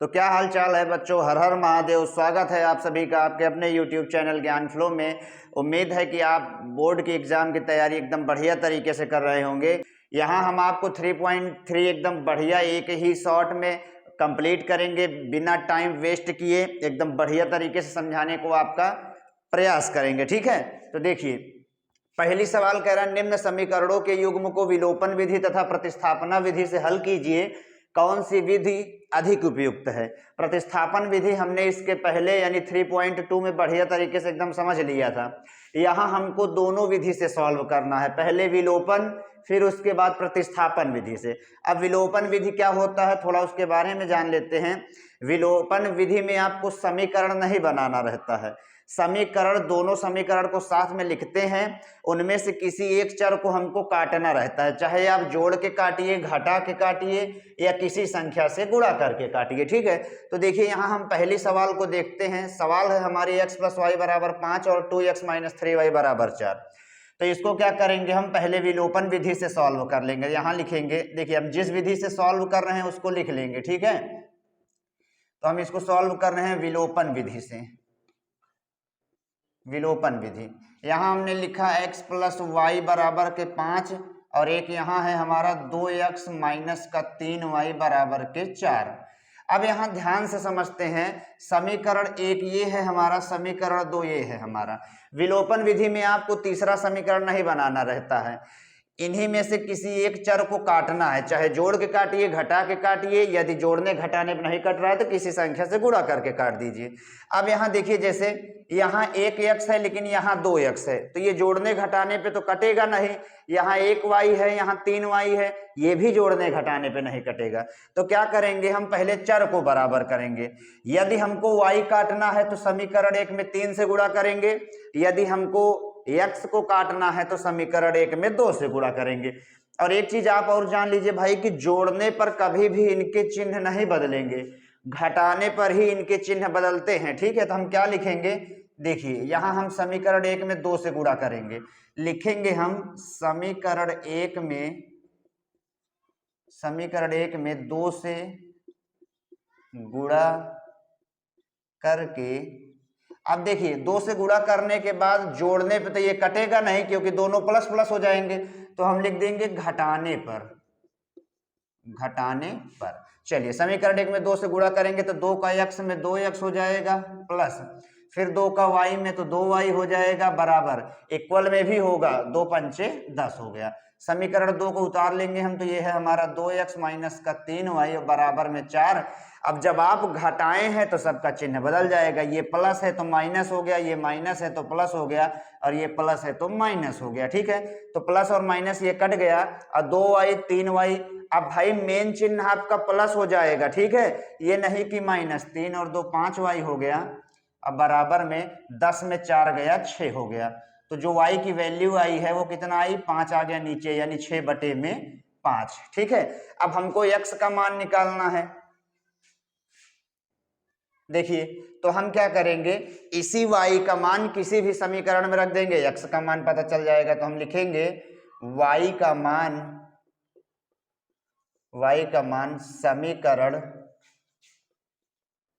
तो क्या हाल चाल है बच्चों, हर हर महादेव। स्वागत है आप सभी का आपके अपने YouTube चैनल ज्ञान फ्लो में। उम्मीद है कि आप बोर्ड की एग्ज़ाम की तैयारी एकदम बढ़िया तरीके से कर रहे होंगे। यहाँ हम आपको 3.3 एकदम बढ़िया एक ही शॉट में कंप्लीट करेंगे, बिना टाइम वेस्ट किए एकदम बढ़िया तरीके से समझाने को आपका प्रयास करेंगे। ठीक है, तो देखिए पहली सवाल कह रहा है निम्न समीकरणों के युग्म को विलोपन विधि तथा प्रतिस्थापना विधि से हल कीजिए, कौन सी विधि अधिक उपयुक्त है। प्रतिस्थापन विधि हमने इसके पहले यानी 3.2 में बढ़िया तरीके से एकदम समझ लिया था। यहाँ हमको दोनों विधि से सॉल्व करना है, पहले विलोपन फिर उसके बाद प्रतिस्थापन विधि से। अब विलोपन विधि क्या होता है थोड़ा उसके बारे में जान लेते हैं। विलोपन विधि में आपको समीकरण नहीं बनाना रहता है, समीकरण दोनों समीकरण को साथ में लिखते हैं, उनमें से किसी एक चर को हमको काटना रहता है, चाहे आप जोड़ के काटिए, घटा के काटिए या किसी संख्या से गुणा करके काटिए। ठीक है, तो देखिए यहाँ हम पहली सवाल को देखते हैं। सवाल है हमारी x + y = 5 और 2x - 3y = 4। तो इसको क्या करेंगे, हम पहले विलोपन विधि से सॉल्व कर लेंगे। यहाँ लिखेंगे, देखिए हम जिस विधि से सॉल्व कर रहे हैं उसको लिख लेंगे। ठीक है, तो हम इसको सॉल्व कर रहे हैं विलोपन विधि से। विलोपन विधि यहाँ हमने लिखा x + y = 5 और एक यहाँ है हमारा 2x - 3y = 4। अब यहाँ ध्यान से समझते हैं, समीकरण एक ये है हमारा, समीकरण दो ये है हमारा। विलोपन विधि में आपको तीसरा समीकरण नहीं बनाना रहता है, इन्हीं में से किसी एक चर को काटना है, चाहे जोड़ के काटिए, घटा के काटिए, यदि जोड़ने घटाने में नहीं कट रहा है तो किसी संख्या से गुणा करके काट दीजिए। अब यहाँ देखिए, जैसे यहाँ 1x है लेकिन यहाँ 2x है, तो ये जोड़ने घटाने पे तो कटेगा नहीं। यहाँ 1y है, यहाँ 3y है, ये भी जोड़ने घटाने पे नहीं कटेगा। तो क्या करेंगे, हम पहले चर को बराबर करेंगे। यदि हमको y काटना है तो समीकरण एक में 3 से गुणा करेंगे, यदि हमको x को काटना है तो समीकरण एक में 2 से गुणा करेंगे। और एक चीज आप और जान लीजिए भाई कि जोड़ने पर कभी भी इनके चिन्ह नहीं बदलेंगे, घटाने पर ही इनके चिन्ह बदलते हैं। ठीक है, तो हम क्या लिखेंगे, देखिए यहाँ हम समीकरण एक में 2 से गुणा करेंगे, लिखेंगे हम समीकरण एक में 2 से गुणा करके। अब देखिए 2 से गुणा करने के बाद जोड़ने पे तो ये कटेगा नहीं क्योंकि दोनों प्लस प्लस हो जाएंगे, तो हम लिख देंगे घटाने पर। चलिए समीकरण एक में 2 से गुणा करेंगे तो 2 का x में 2x हो जाएगा, प्लस फिर 2 का y में तो 2y हो जाएगा, बराबर इक्वल में भी होगा, 2 पंचे 10 हो गया। समीकरण 2 को उतार लेंगे हम, तो ये है हमारा 2x - 3y बराबर में 4। अब जब आप घटाए हैं तो सबका चिन्ह बदल जाएगा, ये प्लस है तो माइनस हो गया, ये माइनस है तो प्लस हो गया, और ये प्लस है तो माइनस हो गया। ठीक है, तो प्लस और माइनस ये कट गया, और 2y 3y। अब भाई मेन चिन्ह आपका प्लस हो जाएगा। ठीक है, ये नहीं कि माइनस, 3 और 2 5y हो गया, अब बराबर में 10 में 4 गया 6 हो गया। तो जो y की वैल्यू आई है वो कितना आई, 5 आ गया नीचे, यानी 6/5। ठीक है, अब हमको x का मान निकालना है। देखिए तो हम क्या करेंगे, इसी y का मान किसी भी समीकरण में रख देंगे, x का मान पता चल जाएगा। तो हम लिखेंगे y का मान समीकरण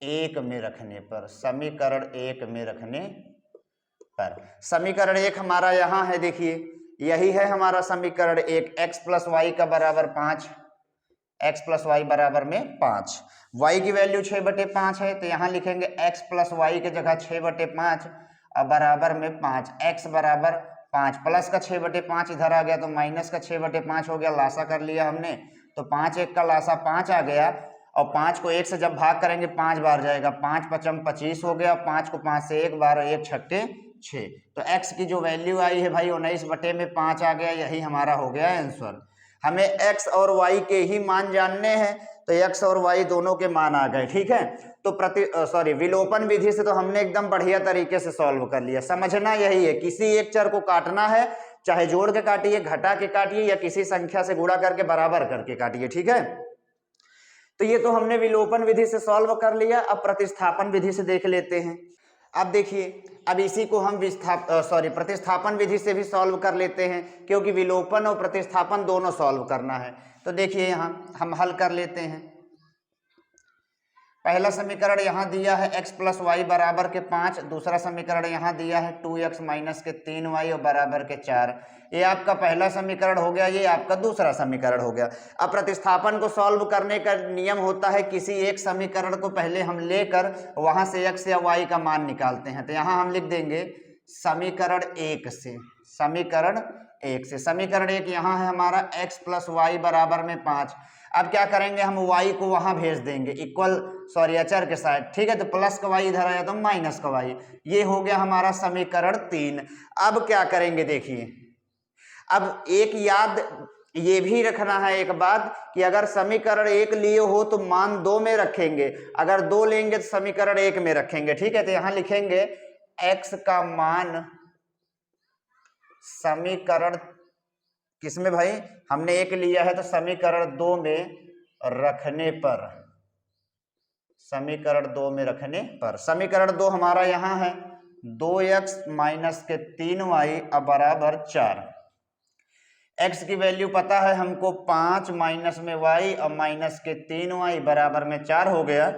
एक में रखने पर, समीकरण एक हमारा यहाँ है। देखिए यही है हमारा समीकरण एक, x + y = 5, x + y = 5। y की वैल्यू 6/5 है, तो यहाँ लिखेंगे x + y की जगह 6/5 और बराबर में 5। x = 5, प्लस का 6/5 इधर आ गया तो माइनस का 6/5 हो गया, लासा कर लिया हमने, तो 5 1 का लासा 5 आ गया, और 5 को 1 से जब भाग करेंगे 5 बार जाएगा, 5 × 5 = 25 हो गया, 5 को 5 से 1 बार, 1 × 6। तो x की जो वैल्यू आई है भाई 19/5 आ गया, यही हमारा हो गया आंसर। हमें x और y के ही मान जानने हैं, तो x और y दोनों के मान आ गए। ठीक है, तो विलोपन विधि से तो हमने एकदम बढ़िया तरीके से सॉल्व कर लिया। समझना यही है, किसी एक चर को काटना है, चाहे जोड़ के काटिए, घटा के काटिए या किसी संख्या से गुणा करके बराबर करके काटिए। ठीक है, तो ये तो हमने विलोपन विधि से सॉल्व कर लिया। अब प्रतिस्थापन विधि से देख लेते हैं। अब देखिए, अब इसी को हम प्रतिस्थापन विधि से भी सॉल्व कर लेते हैं, क्योंकि विलोपन और प्रतिस्थापन दोनों सॉल्व करना है। तो देखिए यहाँ हम हल कर लेते हैं। पहला समीकरण यहाँ दिया है x प्लस वाई बराबर के 5, दूसरा समीकरण यहाँ दिया है 2x माइनस के 3y और बराबर के 4। ये आपका पहला समीकरण हो गया, ये आपका दूसरा समीकरण हो गया। अब प्रतिस्थापन को सॉल्व करने का नियम होता है, किसी एक समीकरण को पहले हम लेकर वहां से x या y का मान निकालते हैं। तो यहाँ हम लिख देंगे समीकरण 1 से, समीकरण 1 से। समीकरण 1 यहाँ है हमारा x प्लस वाई बराबर में 5। अब क्या करेंगे, हम y को वहां भेज देंगे इक्वल, सॉरी अचर के साथ, ठीक है। तो प्लस का y इधर आया तो माइनस का y, ये हो गया हमारा समीकरण 3। अब क्या करेंगे देखिए, अब एक याद ये भी रखना है एक बात कि अगर समीकरण 1 लिए हो तो मान 2 में रखेंगे, अगर 2 लेंगे तो समीकरण 1 में रखेंगे, ठीक है। तो यहां लिखेंगे x का मान समीकरण किसमें भाई, हमने 1 लिया है तो समीकरण 2 में रखने पर, समीकरण 2 में रखने पर, समीकरण 2 हमारा यहाँ है 2x माइनस के 3y बराबर 4। x की वैल्यू पता है हमको 5 माइनस में y और माइनस के 3y बराबर में 4 हो गया।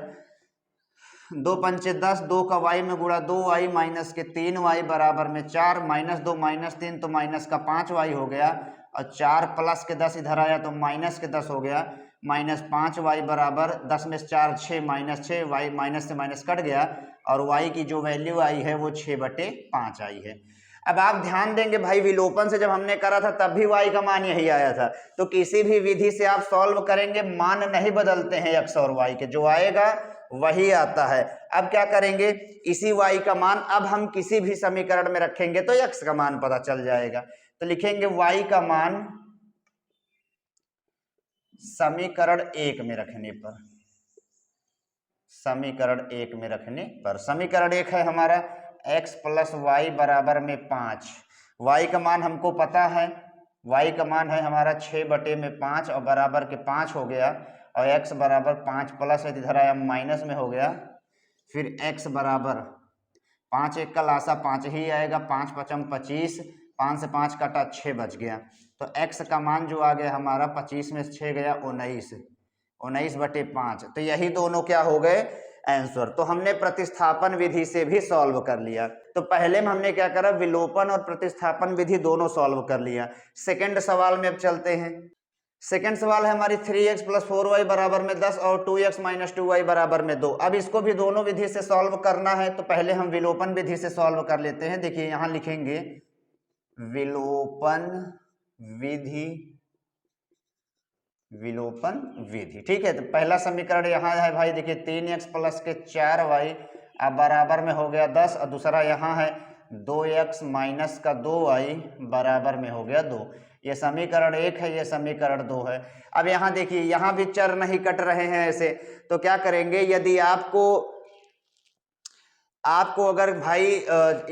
2 पंचे 10, 2 का y में गुणा 2y माइनस के 3y बराबर में 4, माइनस 2 माइनस 3 तो माइनस का 5y हो गया, और 4 प्लस के 10 इधर आया तो माइनस के 10 हो गया, माइनस 5y बराबर 10 में 4 6 माइनस 6, y माइनस से माइनस कट गया और y की जो वैल्यू आई है वो 6/5 आई है। अब आप ध्यान देंगे भाई, विलोपन से जब हमने करा था तब भी y का मान यही आया था, तो किसी भी विधि से आप सॉल्व करेंगे मान नहीं बदलते हैं x और y के, जो आएगा वही आता है। अब क्या करेंगे, इसी y का मान अब हम किसी भी समीकरण में रखेंगे तो x का मान पता चल जाएगा। तो लिखेंगे y का मान समीकरण 1 में रखने पर, समीकरण 1 में रखने पर, समीकरण 1 है हमारा x प्लस वाई बराबर में 5। y का मान हमको पता है, y का मान है हमारा 6/5 और बराबर के 5 हो गया, और x बराबर 5 प्लस है इधर आया माइनस में हो गया, फिर x बराबर 5 1 का लासा 5 ही आएगा, 5 पचम 25, 5 से 5 काटा 6 बच गया। तो x का मान जो आ गया हमारा 25 में 6 गया 19, 19/5। तो यही दोनों क्या हो गए आंसर। तो हमने प्रतिस्थापन विधि से भी सॉल्व कर लिया। तो पहले में हमने क्या करा, विलोपन और प्रतिस्थापन विधि दोनों सॉल्व कर लिया। सेकंड सवाल में अब चलते हैं। सेकंड सवाल है हमारी 3x प्लस 4y बराबर में 10 और 2x माइनस 2y बराबर में 2। अब इसको भी दोनों विधि से सॉल्व करना है, तो पहले हम विलोपन विधि से सॉल्व कर लेते हैं। देखिए यहां लिखेंगे विलोपन विधि, विलोपन विधि, ठीक है। तो पहला समीकरण यहाँ है भाई, देखिए 3x प्लस के 4y अब बराबर में हो गया 10, और दूसरा यहाँ है 2x माइनस का 2y बराबर में हो गया 2। ये समीकरण 1 है, ये समीकरण 2 है। अब यहाँ देखिए, यहाँ भी चर नहीं कट रहे हैं ऐसे, तो क्या करेंगे, यदि आपको अगर भाई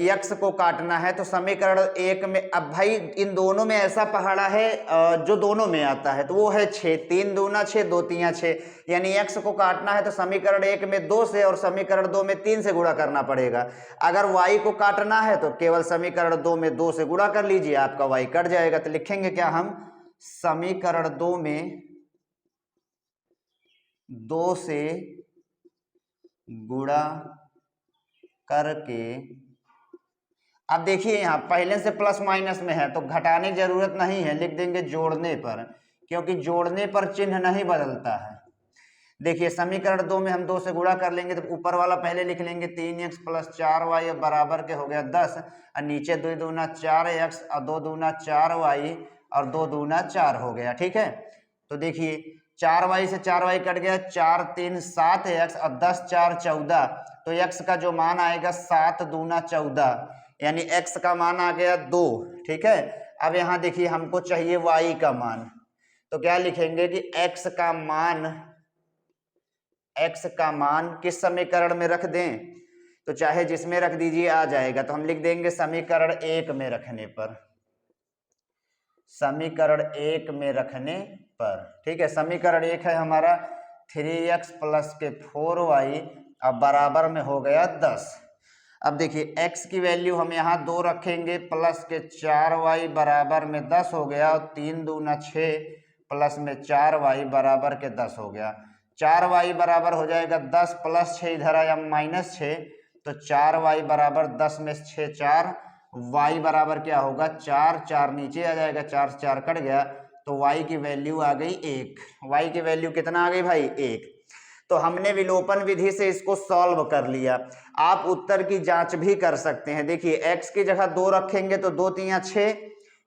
x को काटना है तो समीकरण 1 में, अब भाई इन दोनों में ऐसा पहाड़ा है जो दोनों में आता है, तो वो है 6, 3 दूना 6, 2 तियां 6, यानी x को काटना है तो समीकरण 1 में 2 से और समीकरण 2 में 3 से गुणा करना पड़ेगा। अगर y को काटना है तो केवल समीकरण 2 में 2 से गुणा कर लीजिए, आपका y कट जाएगा। तो लिखेंगे क्या हम, समीकरण 2 में 2 से गुणा करके, अब देखिए यहाँ पहले से प्लस माइनस में है तो घटाने की जरूरत नहीं है, लिख देंगे जोड़ने पर, क्योंकि जोड़ने पर चिन्ह नहीं बदलता है। देखिए समीकरण 2 में हम 2 से गुणा कर लेंगे तो ऊपर वाला पहले लिख लेंगे 3x प्लस 4y बराबर के हो गया 10, और नीचे 2 दूना 4x और 2 दूना 4y और 2 दूना 4 हो गया, ठीक है। तो देखिए 4y से 4y कट गया, 4 3 7x और 10 4 14, तो x का जो मान आएगा 7 दूना 14, यानी x का मान आ गया 2, ठीक है। अब यहाँ देखिए हमको चाहिए y का मान, तो क्या लिखेंगे कि x का मान किस समीकरण में रख दें, तो चाहे जिसमें रख दीजिए आ जाएगा। तो हम लिख देंगे समीकरण 1 में रखने पर, समीकरण 1 में रखने पर, ठीक है। समीकरण 1 है हमारा 3x प्लस के 4y अब बराबर में हो गया 10। अब देखिए x की वैल्यू हम यहाँ 2 रखेंगे, प्लस के 4y बराबर में 10 हो गया, और 3 दूना 6 प्लस में 4y बराबर के 10 हो गया। 4y बराबर हो जाएगा 10 प्लस 6 इधर आया -6, तो 4y बराबर 10 में 6 4, y बराबर क्या होगा 4, 4 नीचे आ जाएगा, 4 से 4 कट गया, तो y की वैल्यू आ गई 1। y की वैल्यू कितना आ गई भाई 1। तो हमने विलोपन विधि से इसको सॉल्व कर लिया। आप उत्तर की जांच भी कर सकते हैं। देखिए x की जगह 2 रखेंगे तो 2 3 6,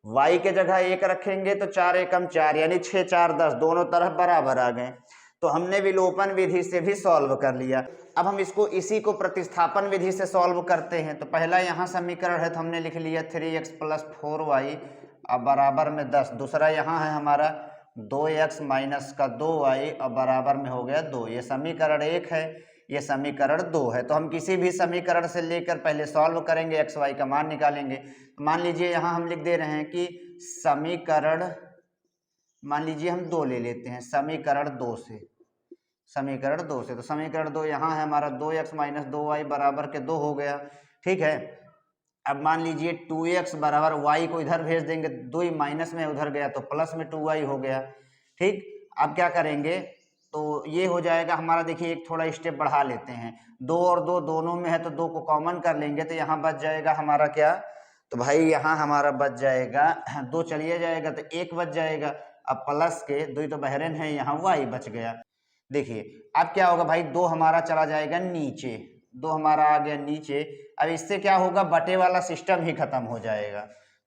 y के जगह 1 रखेंगे तो 4 एकम 4, यानी 6 4 10, दोनों तरफ बराबर आ गए। तो हमने विलोपन विधि से भी सॉल्व कर लिया। अब हम इसी को प्रतिस्थापन विधि से सॉल्व करते हैं। तो पहला यहाँ समीकरण है तो हमने लिख लिया 3x + 4y अब बराबर में 10। दूसरा यहाँ है हमारा 2x - 2y अब बराबर में हो गया 2। ये समीकरण 1 है, ये समीकरण 2 है। तो हम किसी भी समीकरण से लेकर पहले सॉल्व करेंगे, x y का मान निकालेंगे। मान लीजिए यहाँ हम लिख दे रहे हैं कि समीकरण, मान लीजिए हम 2 ले लेते हैं, समीकरण 2 से, तो समीकरण 2 यहाँ है हमारा 2x - 2y बराबर के 2 हो गया। ठीक है, अब मान लीजिए 2x बराबर, y को इधर भेज देंगे, 2 माइनस में उधर गया तो प्लस में 2y हो गया। ठीक, अब क्या करेंगे, तो ये हो जाएगा हमारा, देखिए एक थोड़ा स्टेप बढ़ा लेते हैं, 2 और 2 दोनों में है तो 2 को कॉमन कर लेंगे, तो यहाँ बच जाएगा हमारा क्या, तो भाई यहाँ हमारा बच जाएगा 2 चलिए जाएगा तो 1 बच जाएगा। अब प्लस के 2 तो बहरन है, यहाँ y बच गया। देखिए अब क्या होगा भाई, 2 हमारा चला जाएगा नीचे, 2 हमारा आ गया नीचे। अब इससे क्या होगा, बटे वाला सिस्टम ही खत्म हो जाएगा।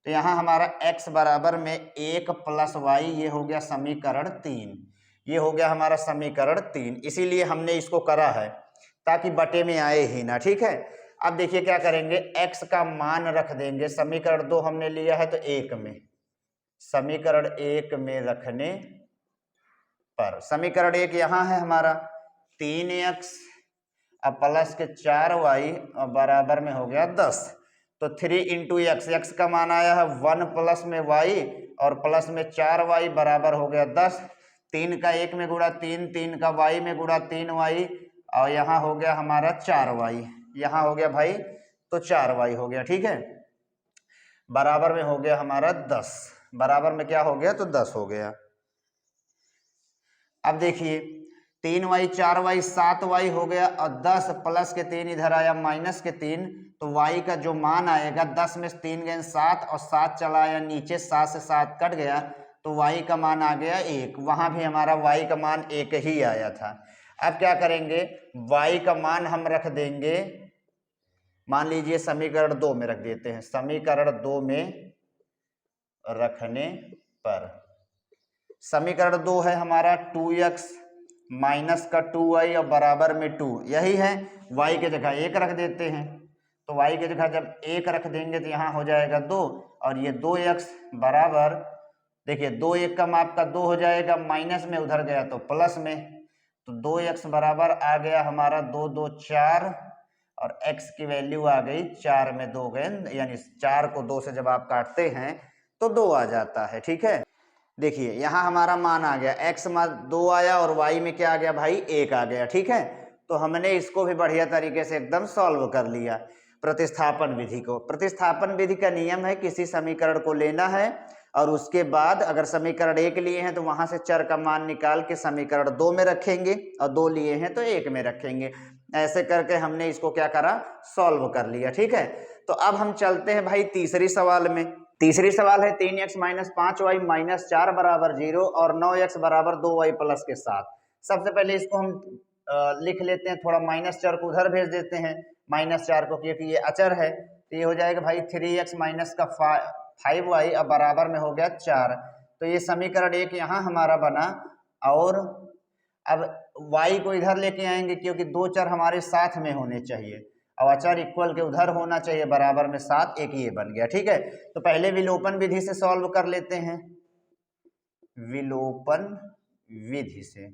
तो यहाँ हमारा x बराबर में 1 + y, ये हो गया समीकरण 3, ये हो गया हमारा समीकरण 3। इसीलिए हमने इसको करा है ताकि बटे में आए ही ना। ठीक है, अब देखिए क्या करेंगे, x का मान रख देंगे, समीकरण 2 हमने लिया है तो 1 में, समीकरण 1 में रखने पर समीकरण 1 यहाँ है हमारा 3x अब प्लस के 4y और बराबर में हो गया 10। तो 3 × x, x का मान आया है 1 प्लस में y और प्लस में 4y बराबर हो गया 10। 3 का 1 में गुणा 3, 3 का y में गुणा 3y और यहाँ हो गया हमारा 4y, यहाँ हो गया भाई तो 4y हो गया। ठीक है, बराबर में हो गया हमारा 10, बराबर में क्या हो गया तो 10 हो गया। अब देखिए 3y 4y 7y हो गया और 10 प्लस के 3 इधर आया माइनस के 3, तो y का जो मान आएगा 10 में 3 गए 7 और 7 चला आया नीचे, 7 से 7 कट गया तो y का मान आ गया 1। वहां भी हमारा y का मान 1 ही आया था। अब क्या करेंगे, y का मान हम रख देंगे, मान लीजिए समीकरण 2 में रख देते हैं, समीकरण 2 में रखने पर समीकरण 2 है हमारा 2x - 2y और बराबर में 2, यही है। y के जगह 1 रख देते हैं, तो y के जगह जब 1 रख देंगे तो यहाँ हो जाएगा 2 और ये 2x बराबर, देखिए 2 1 का माप का 2 हो जाएगा, माइनस में उधर गया तो प्लस में, तो 2x बराबर आ गया हमारा 2 2 4 और x की वैल्यू आ गई 4 में 2 गए, यानी 4 को 2 से जब आप काटते हैं तो 2 आ जाता है। ठीक है, देखिए यहाँ हमारा मान आ गया, x में 2 आया और y में क्या आ गया भाई 1 आ गया। ठीक है, तो हमने इसको भी बढ़िया तरीके से एकदम सॉल्व कर लिया प्रतिस्थापन विधि को। प्रतिस्थापन विधि का नियम है किसी समीकरण को लेना है और उसके बाद अगर समीकरण 1 लिए हैं तो वहां से चर का मान निकाल के समीकरण 2 में रखेंगे और 2 लिए हैं तो 1 में रखेंगे। ऐसे करके हमने इसको क्या करा, सॉल्व कर लिया। ठीक है, तो अब हम चलते हैं भाई तीसरी सवाल में। तीसरी सवाल है 3x - 5y - 4 बराबर 0 और 9x बराबर 2y प्लस के 7। सबसे पहले इसको हम लिख लेते हैं, थोड़ा माइनस चार को उधर भेज देते हैं, -4 को, क्योंकि ये अचर है तो ये हो जाएगा भाई 3x - 5y अब बराबर में हो गया 4। तो ये समीकरण 1 यहाँ हमारा बना और अब y को इधर लेके आएंगे क्योंकि 2 चर हमारे साथ में होने चाहिए और अचर इक्वल के उधर होना चाहिए, बराबर में 7, एक ये बन गया। ठीक है, तो पहले विलोपन विधि से सॉल्व कर लेते हैं, विलोपन विधि से।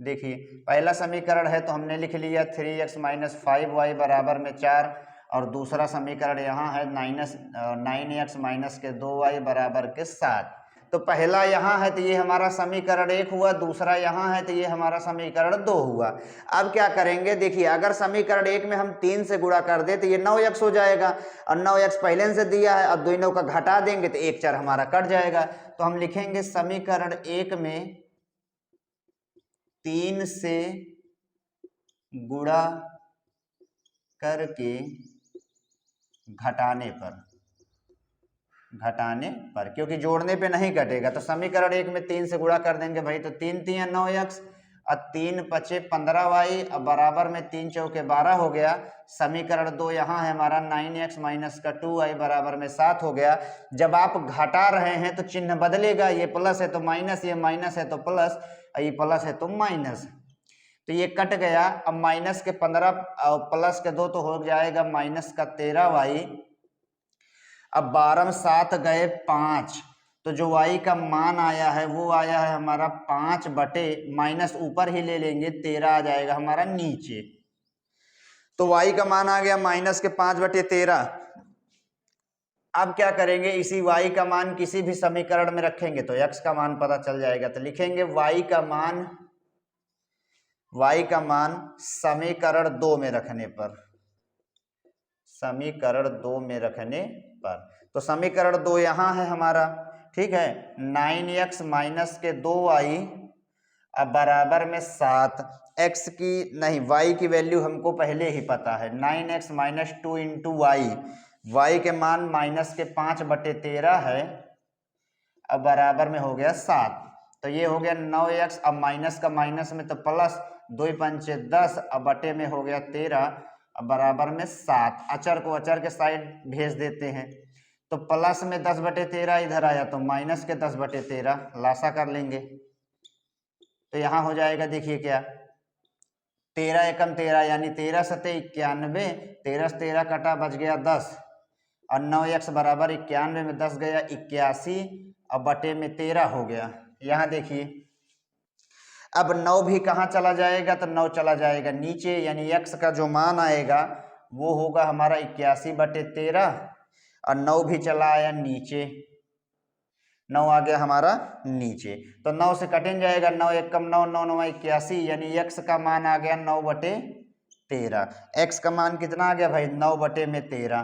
देखिए पहला समीकरण है तो हमने लिख लिया 3x - 5y बराबर में 4 और दूसरा समीकरण यहाँ है 9x - 2y बराबर के 7। तो पहला यहाँ है तो ये हमारा समीकरण 1 हुआ, दूसरा यहाँ है तो ये हमारा समीकरण 2 हुआ। अब क्या करेंगे, देखिए अगर समीकरण 1 में हम 3 से गुणा कर दे तो ये 9x हो जाएगा और 9x पहले से दिया है, अब 2 9 का घटा देंगे तो 1 चर हमारा कट जाएगा। तो हम लिखेंगे समीकरण 1 में 3 से गुणा करके घटाने पर, क्योंकि जोड़ने पे नहीं घटेगा तो समीकरण 1 में 3 से गुणा कर देंगे भाई, तो 3 3 9x और 3 5 15y और बराबर में 3 चौके 12 हो गया। समीकरण 2 यहाँ है हमारा 9x माइनस का 2y बराबर में 7 हो गया। जब आप घटा रहे हैं तो चिन्ह बदलेगा, ये प्लस है तो माइनस, ये माइनस है तो प्लस, ये प्लस है तो माइनस, तो ये कट गया। अब माइनस के 15 प्लस के 2 तो हो जाएगा माइनस का 13y। अब 12 में 7 गए 5, तो जो y का मान आया है वो आया है हमारा 5 बटे माइनस ऊपर ही ले लेंगे 13 आ जाएगा हमारा नीचे। तो y का मान आ गया माइनस के 5 बटे 13। अब क्या करेंगे, इसी y का मान किसी भी समीकरण में रखेंगे तो x का मान पता चल जाएगा। तो लिखेंगे y का समीकरण 2 में रखने पर, समीकरण 2 में रखने पर, तो समीकरण 2 यहाँ है हमारा, ठीक है। 9x माइनस के 2y अब बराबर में 7, x की नहीं y की वैल्यू हमको पहले ही पता है, 9x माइनस 2 इंटू y के मान माइनस के 5 बटे 13 है, अब बराबर में हो गया 7, तो ये हो गया 9x, अब माइनस का माइनस में तो प्लस, 2 पंचे 10 अब बटे में हो गया 13, अब बराबर में 7। अचर को अचर के साइड भेज देते हैं, तो प्लस में 10 बटे 13 इधर आया तो माइनस के 10 बटे 13 लासा कर लेंगे, तो यहाँ हो जाएगा देखिए क्या, 13 एकम 13 यानी 13 सते 91, 13 से 13 कटा बच गया 10 और 9x बराबर 91 में 10 गया 81 और बटे में 13 हो गया। यहाँ देखिए अब 9 भी कहाँ चला जाएगा, तो 9 चला जाएगा नीचे, यानी x का जो मान आएगा वो होगा हमारा 81 बटे 13 और 9 भी चला आया नीचे, 9 आ गया हमारा नीचे, तो 9 से कटें जाएगा, 9 एकम 9, 9 9 81, यानी x का मान आ गया 9 बटे 13। x का मान कितना आ गया भाई, 9 बटे में 13।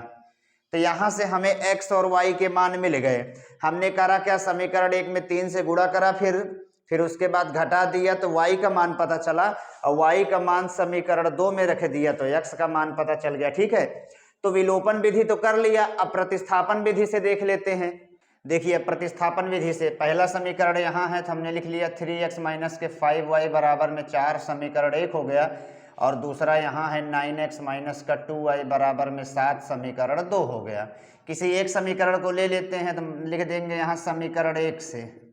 तो यहाँ से हमें x और y के मान मिल गए। हमने करा क्या, समीकरण 1 में 3 से गुणा करा, फिर उसके बाद घटा दिया तो y का मान पता चला, और y का मान समीकरण 2 में रख दिया तो x का मान पता चल गया, ठीक है। तो विलोपन विधि तो कर लिया, अब प्रतिस्थापन विधि से देख लेते हैं। देखिए प्रतिस्थापन विधि से पहला समीकरण यहाँ है तो हमने लिख लिया 3x माइनस के 5y बराबर में 4, समीकरण 1 हो गया, और दूसरा यहाँ है 9x माइनस का 2y बराबर में 7, समीकरण 2 हो गया। किसी एक समीकरण को ले लेते हैं तो लिख देंगे यहाँ समीकरण 1 से,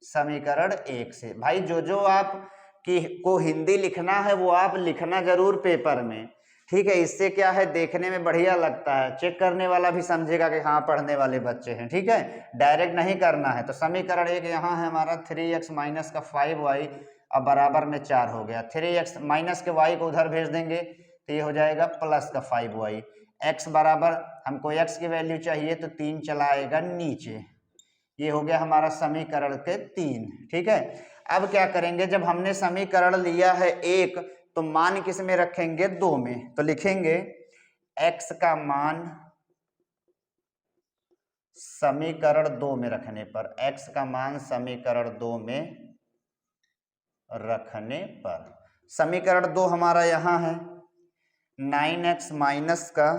समीकरण 1 से। भाई जो आप को हिंदी लिखना है वो आप लिखना जरूर पेपर में, ठीक है, इससे क्या है देखने में बढ़िया लगता है, चेक करने वाला भी समझेगा कि हाँ पढ़ने वाले बच्चे हैं, ठीक है, डायरेक्ट नहीं करना है। तो समीकरण 1 यहाँ है हमारा 3x माइनस का 5y अब बराबर में 4 हो गया, 3x माइनस के y को उधर भेज देंगे तो ये हो जाएगा प्लस का 5y, x बराबर हमको x की वैल्यू चाहिए तो 3 चला आएगा नीचे, ये हो गया हमारा समीकरण के 3, ठीक है। अब क्या करेंगे, जब हमने समीकरण लिया है 1 तो मान किस में रखेंगे, 2 में, तो लिखेंगे x का मान समीकरण 2 में रखने पर, x का मान समीकरण 2 में रखने पर, समीकरण 2 हमारा यहाँ है 9x माइनस का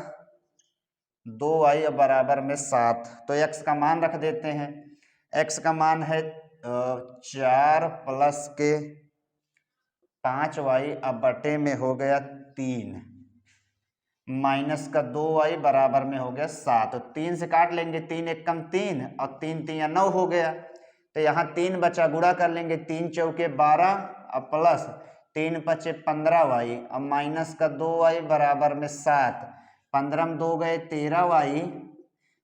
2y बराबर में 7, तो x का मान रख देते हैं, x का मान है 4 प्लस के 5y अब बटे में हो गया 3 माइनस का 2y बराबर में हो गया 7, तो 3 से काट लेंगे, 3 एकम 3 और 3 3 9 हो गया, तो यहाँ 3 बचा, गुणा कर लेंगे, 3 चौके 12 और प्लस 3 पचे 15y और माइनस का 2y बराबर में 7, 15 में 2 गए 13y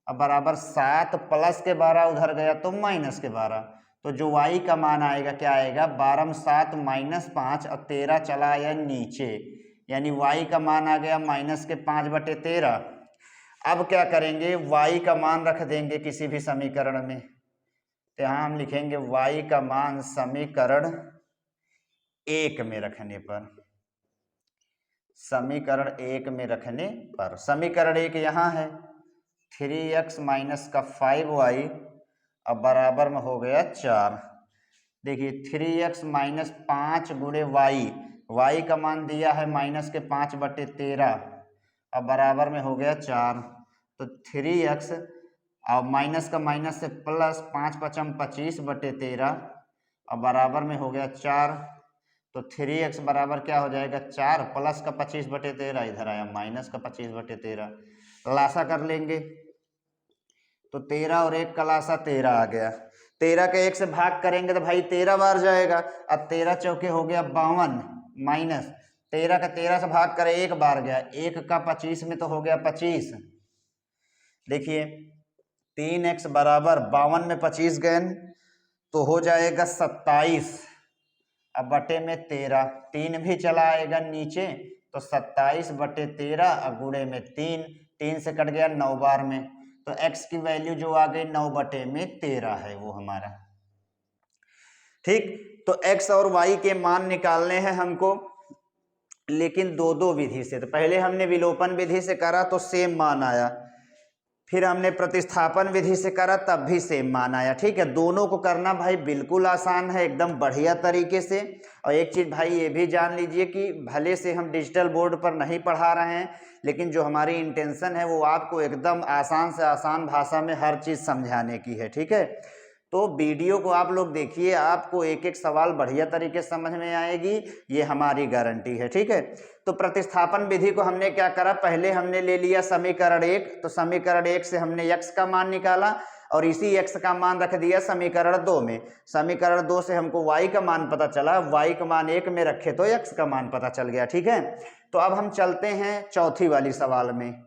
अब बराबर 7 प्लस के 12 उधर गया तो माइनस के 12, तो जो y का मान आएगा क्या आएगा, 12 में 7 माइनस 5 और 13 चला आया नीचे, यानी y का मान आ गया माइनस के 5 बटे 13। अब क्या करेंगे, y का मान रख देंगे किसी भी समीकरण में, तो यहाँ हम लिखेंगे y का मान समीकरण 1 में रखने पर, समीकरण 1 में रखने पर, समीकरण 1 यहाँ है 3x माइनस का 5y अब बराबर में हो गया 4, देखिए 3x माइनस 5 गुणे वाई, वाई का मान दिया है माइनस के 5/13, अब बराबर में हो गया 4। तो 3x और माइनस का माइनस से प्लस 5×5 = 25/13, अब बराबर में हो गया 4। तो 3x बराबर क्या हो जाएगा 4, प्लस का 25/13 इधर आया माइनस का 25/13, लासा कर लेंगे तो 13 और 1 का लासा 13 आ गया। 13 के 1 से भाग करेंगे तो भाई 13 बार जाएगा। अब 13 चौके हो गया 52, माइनस 13 का 13 से भाग करे 1 बार गया, 1 का 25 में तो हो गया 25। देखिए 3x बराबर 52 में 25 गए तो हो जाएगा 27, अब बटे में 13, 3 भी चला आएगा नीचे तो 27/13 और गुणे में 3, 3 से कट गया 9 बार में, तो x की वैल्यू जो आ गई 9/13 है वो हमारा। ठीक, तो x और y के मान निकालने हैं हमको, लेकिन दो विधि से। तो पहले हमने विलोपन विधि से करा तो सेम मान आया, फिर हमने प्रतिस्थापन विधि से करा तब भी सेम मान आया। ठीक है, दोनों को करना भाई बिल्कुल आसान है, एकदम बढ़िया तरीके से। और एक चीज़ भाई ये भी जान लीजिए कि भले से हम डिजिटल बोर्ड पर नहीं पढ़ा रहे हैं, लेकिन जो हमारी इंटेंशन है वो आपको एकदम आसान से आसान भाषा में हर चीज़ समझाने की है। ठीक है, तो वीडियो को आप लोग देखिए, आपको एक एक सवाल बढ़िया तरीके से समझ में आएगी, ये हमारी गारंटी है। ठीक है, तो प्रतिस्थापन विधि को हमने क्या करा, पहले हमने ले लिया समीकरण 1, तो समीकरण 1 से हमने x का मान निकाला और इसी x का मान रख दिया समीकरण 2 में। समीकरण 2 से हमको y का मान पता चला, y का मान 1 में रखे तो x का मान पता चल गया। ठीक है, तो अब हम चलते हैं चौथी वाली सवाल में।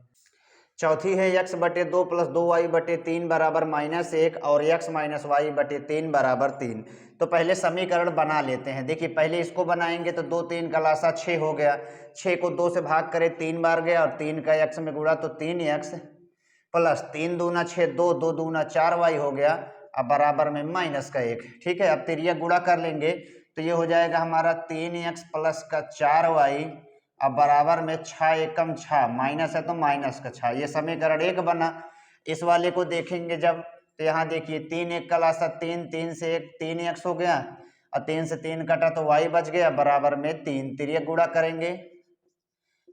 चौथी है x/2 + 2y/3 बराबर -1 और x - y/3 बराबर 3। तो पहले समीकरण बना लेते हैं। देखिए पहले इसको बनाएंगे तो 2 3 का लासा 6 हो गया, 6 को 2 से भाग करे 3 बार गया और 3 का x में गुणा तो 3x प्लस 3 दूना 6, 2 2 दूना 4y हो गया, अब बराबर में -1। ठीक है, अब तिरिया गुणा कर लेंगे तो ये हो जाएगा हमारा 3x प्लस का 4y, अब बराबर में 6 एकम 6, माइनस है तो माइनस का 6, ये समीकरण 1 बना। इस वाले को देखेंगे जब तो यहाँ देखिए 3 1 का लासा 3, 3 से 1 3x हो गया और 3 से 3 कटा तो y बच गया, बराबर में 3, तिरिया गुणा करेंगे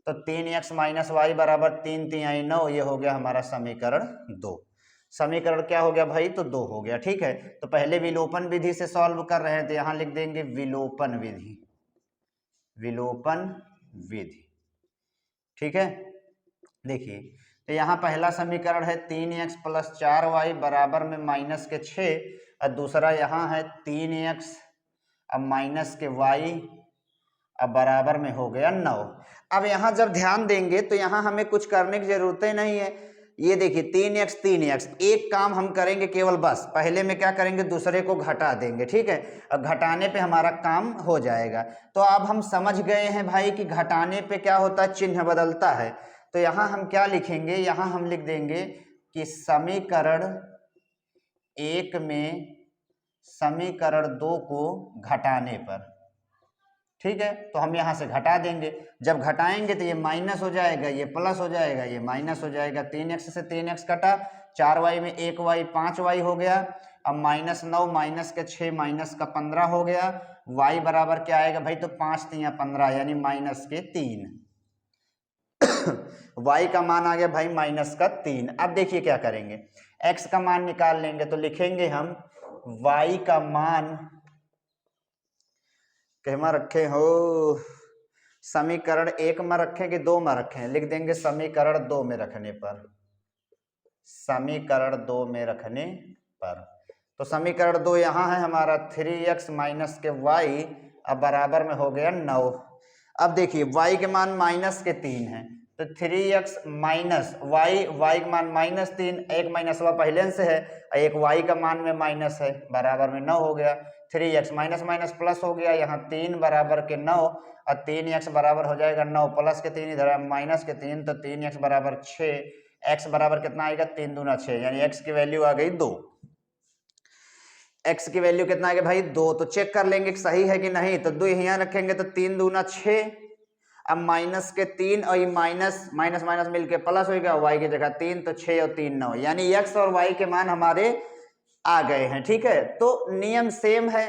तो 3x - y बराबर 3 3 9, ये हो गया हमारा समीकरण 2। समीकरण क्या हो गया भाई, तो 2 हो गया। ठीक है, तो पहले विलोपन विधि से सॉल्व कर रहे हैं तो यहाँ लिख देंगे विलोपन विधि, विलोपन विधि। ठीक है, देखिए तो यहाँ पहला समीकरण है 3x प्लस 4y बराबर में -6 और दूसरा यहाँ है 3x अब माइनस के y अब बराबर में हो गया 9। अब यहाँ जब ध्यान देंगे तो यहाँ हमें कुछ करने की जरूरत ही नहीं है। ये देखिए 3x, एक काम हम करेंगे केवल, बस पहले में क्या करेंगे दूसरे को घटा देंगे। ठीक है, अब घटाने पे हमारा काम हो जाएगा। तो अब हम समझ गए हैं भाई कि घटाने पे क्या होता है, चिन्ह बदलता है। तो यहाँ हम क्या लिखेंगे, यहाँ हम लिख देंगे कि समीकरण 1 में समीकरण 2 को घटाने पर। ठीक है, तो हम यहाँ से घटा देंगे, जब घटाएंगे तो ये माइनस हो जाएगा, ये प्लस हो जाएगा, ये माइनस हो जाएगा। 3x से 3x कटा, 4y में 1y 5y हो गया, अब -9 माइनस के 6 माइनस का 15 हो गया, y बराबर क्या आएगा भाई, तो 5 3 15 यानी -3। y का मान आ गया भाई -3। अब देखिए क्या करेंगे, x का मान निकाल लेंगे तो लिखेंगे हम y का मान कहमा रखे हो, समीकरण 1 में रखें कि 2 में रखें, लिख देंगे समीकरण 2 में रखने पर, समीकरण 2 में रखने पर। तो समीकरण 2 यहाँ है हमारा 3x माइनस के y अब बराबर में हो गया 9। अब देखिए y के मान -3 है तो 3x माइनस y का मान -3, एक माइनस वा पहले से है, एक y का मान में माइनस है, बराबर में 9 हो गया। 3x माइनस माइनस प्लस हो गया, यहाँ 3 बराबर के 9 और 3x बराबर हो जाएगा 9 प्लस के 3 इधर माइनस के 3, तो 3x बराबर 6, x बराबर कितना आएगा 3 दूना 6, यानी x की वैल्यू आ गई 2। x की वैल्यू कितना आ गया भाई 2। तो चेक कर लेंगे कि सही है कि नहीं, तो 2 यहाँ रखेंगे तो 3 दूना 6, अब माइनस के 3 और ये माइनस माइनस माइनस मिलके प्लस हो गया, y की जगह 3 तो 6 और 3 9, यानी x और y के मान हमारे आ गए हैं। ठीक है, तो नियम सेम है,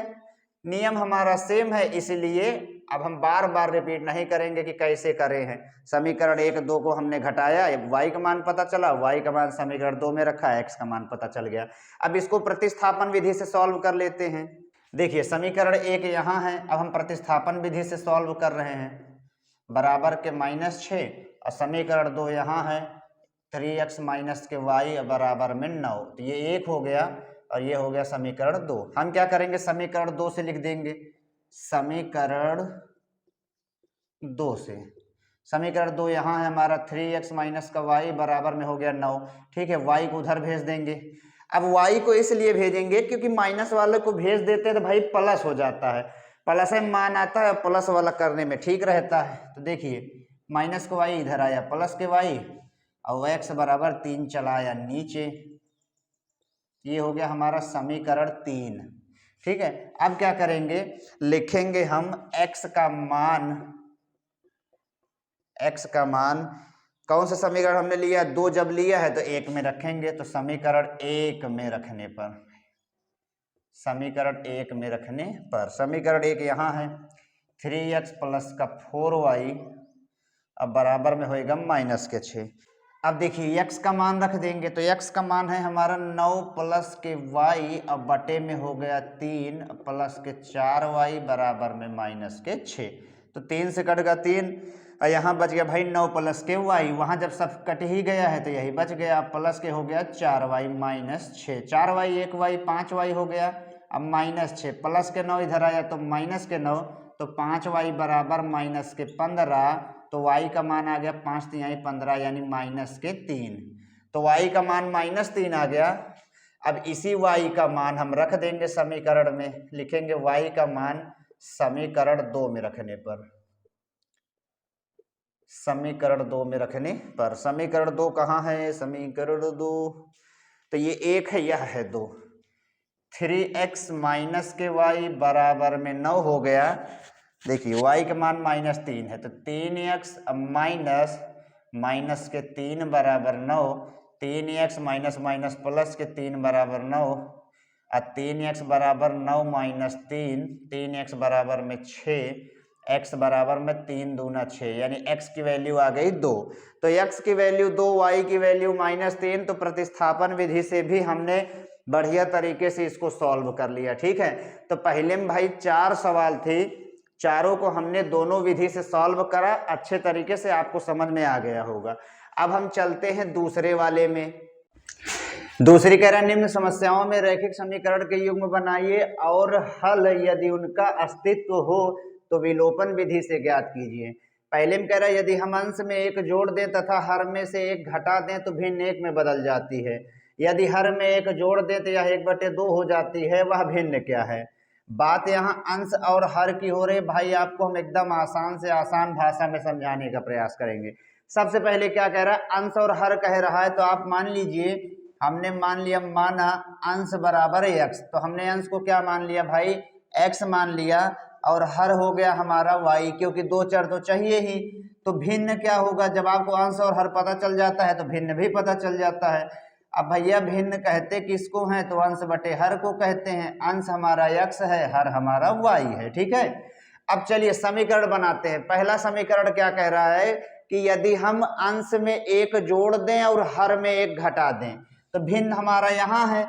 नियम हमारा सेम है, इसलिए अब हम बार बार रिपीट नहीं करेंगे कि कैसे करे हैं। समीकरण 1 2 को हमने घटाया, y का मान पता चला, y का मान समीकरण 2 में रखा, x का मान पता चल गया। अब इसको प्रतिस्थापन विधि से सॉल्व कर लेते हैं। देखिए समीकरण 1 यहाँ है, अब हम प्रतिस्थापन विधि से सॉल्व कर रहे हैं। बराबर के -6 और समीकरण 2 यहाँ है 3x माइनस के y बराबर में 9, तो ये 1 हो गया और ये हो गया समीकरण 2। हम क्या करेंगे, समीकरण 2 से लिख देंगे, समीकरण 2 से। समीकरण 2 यहाँ है हमारा 3x माइनस का y बराबर में हो गया 9, ठीक है। y को उधर भेज देंगे। अब y को इसलिए भेजेंगे क्योंकि माइनस वाले को भेज देते हैं तो भाई प्लस हो जाता है, प्लस में मान आता है, प्लस वाला करने में ठीक रहता है। तो देखिए माइनस का y इधर आया, प्लस के y और x बराबर 3 चला आया नीचे, ये हो गया हमारा समीकरण 3, ठीक है। अब क्या करेंगे, लिखेंगे हम x का मान कौन सा समीकरण हमने लिया, 2 जब लिया है तो 1 में रखेंगे, तो समीकरण 1 में रखने पर, समीकरण 1 में रखने पर समीकरण 1 यहाँ है 3x प्लस का 4y अब बराबर में होएगा -6। अब देखिए x का मान रख देंगे, तो x का मान है हमारा 9 प्लस के y अब बटे में हो गया 3 प्लस के 4y बराबर में -6, तो 3 से कट गया 3 और यहाँ बच गया भाई 9 प्लस के y, वहाँ जब सब कट ही गया है तो यही बच गया, प्लस के हो गया 4y -6, 4y 1y 5y हो गया, अब -6 प्लस के 9 इधर आया तो माइनस के 9, तो 5y बराबर -15, तो y का मान आ गया 5 3 15 यानी -3, तो y का मान -3 आ गया। अब इसी y का मान हम रख देंगे समीकरण में, लिखेंगे y का मान समीकरण 2 में रखने पर, समीकरण 2 में रखने पर, समीकरण 2 कहाँ है, समीकरण 2 तो ये 1 है, यह है 2, 3x माइनस के y बराबर में 9 हो गया। देखिए y का मान -3 है तो 3x माइनस के 3 बराबर 9, 3x माइनस माइनस प्लस के 3 बराबर 9 और 3x बराबर 9 -3, 3x बराबर में 6, x बराबर में 3 दूना 6 यानी x की वैल्यू आ गई 2, तो x की वैल्यू 2, y की वैल्यू -3, तो प्रतिस्थापन विधि से भी हमने बढ़िया तरीके से इसको सॉल्व कर लिया, ठीक है। तो पहले में भाई 4 सवाल थे, चारों को हमने दोनों विधि से सॉल्व करा, अच्छे तरीके से आपको समझ में आ गया होगा। अब हम चलते हैं दूसरे वाले में। दूसरी कह रहा है निम्न समस्याओं में रैखिक समीकरण के युग्म बनाइए और हल यदि उनका अस्तित्व हो तो विलोपन विधि से ज्ञात कीजिए। पहले में कह रहा है यदि हम अंश में 1 जोड़ दें तथा हर में से 1 घटा दें तो भिन्न 1 में बदल जाती है, यदि हर में 1 जोड़ दें तो यह 1/2 हो जाती है, वह भिन्न क्या है। बात यहाँ अंश और हर की हो रही, भाई आपको हम एकदम आसान से आसान भाषा में समझाने का प्रयास करेंगे। सबसे पहले क्या कह रहा है, अंश और हर कह रहा है, तो आप मान लीजिए, हमने मान लिया, माना अंश बराबर है x, तो हमने अंश को क्या मान लिया भाई, x मान लिया, और हर हो गया हमारा y, क्योंकि 2 चर तो चाहिए ही। तो भिन्न क्या होगा, जब आपको अंश और हर पता चल जाता है तो भिन्न भी पता चल जाता है। अब भैया भिन्न कहते किसको हैं, तो अंश बटे हर को कहते हैं, अंश हमारा x है, हर हमारा y है, ठीक है। अब चलिए समीकरण बनाते हैं। पहला समीकरण क्या कह रहा है कि यदि हम अंश में 1 जोड़ दें और हर में 1 घटा दें, तो भिन्न हमारा यहाँ है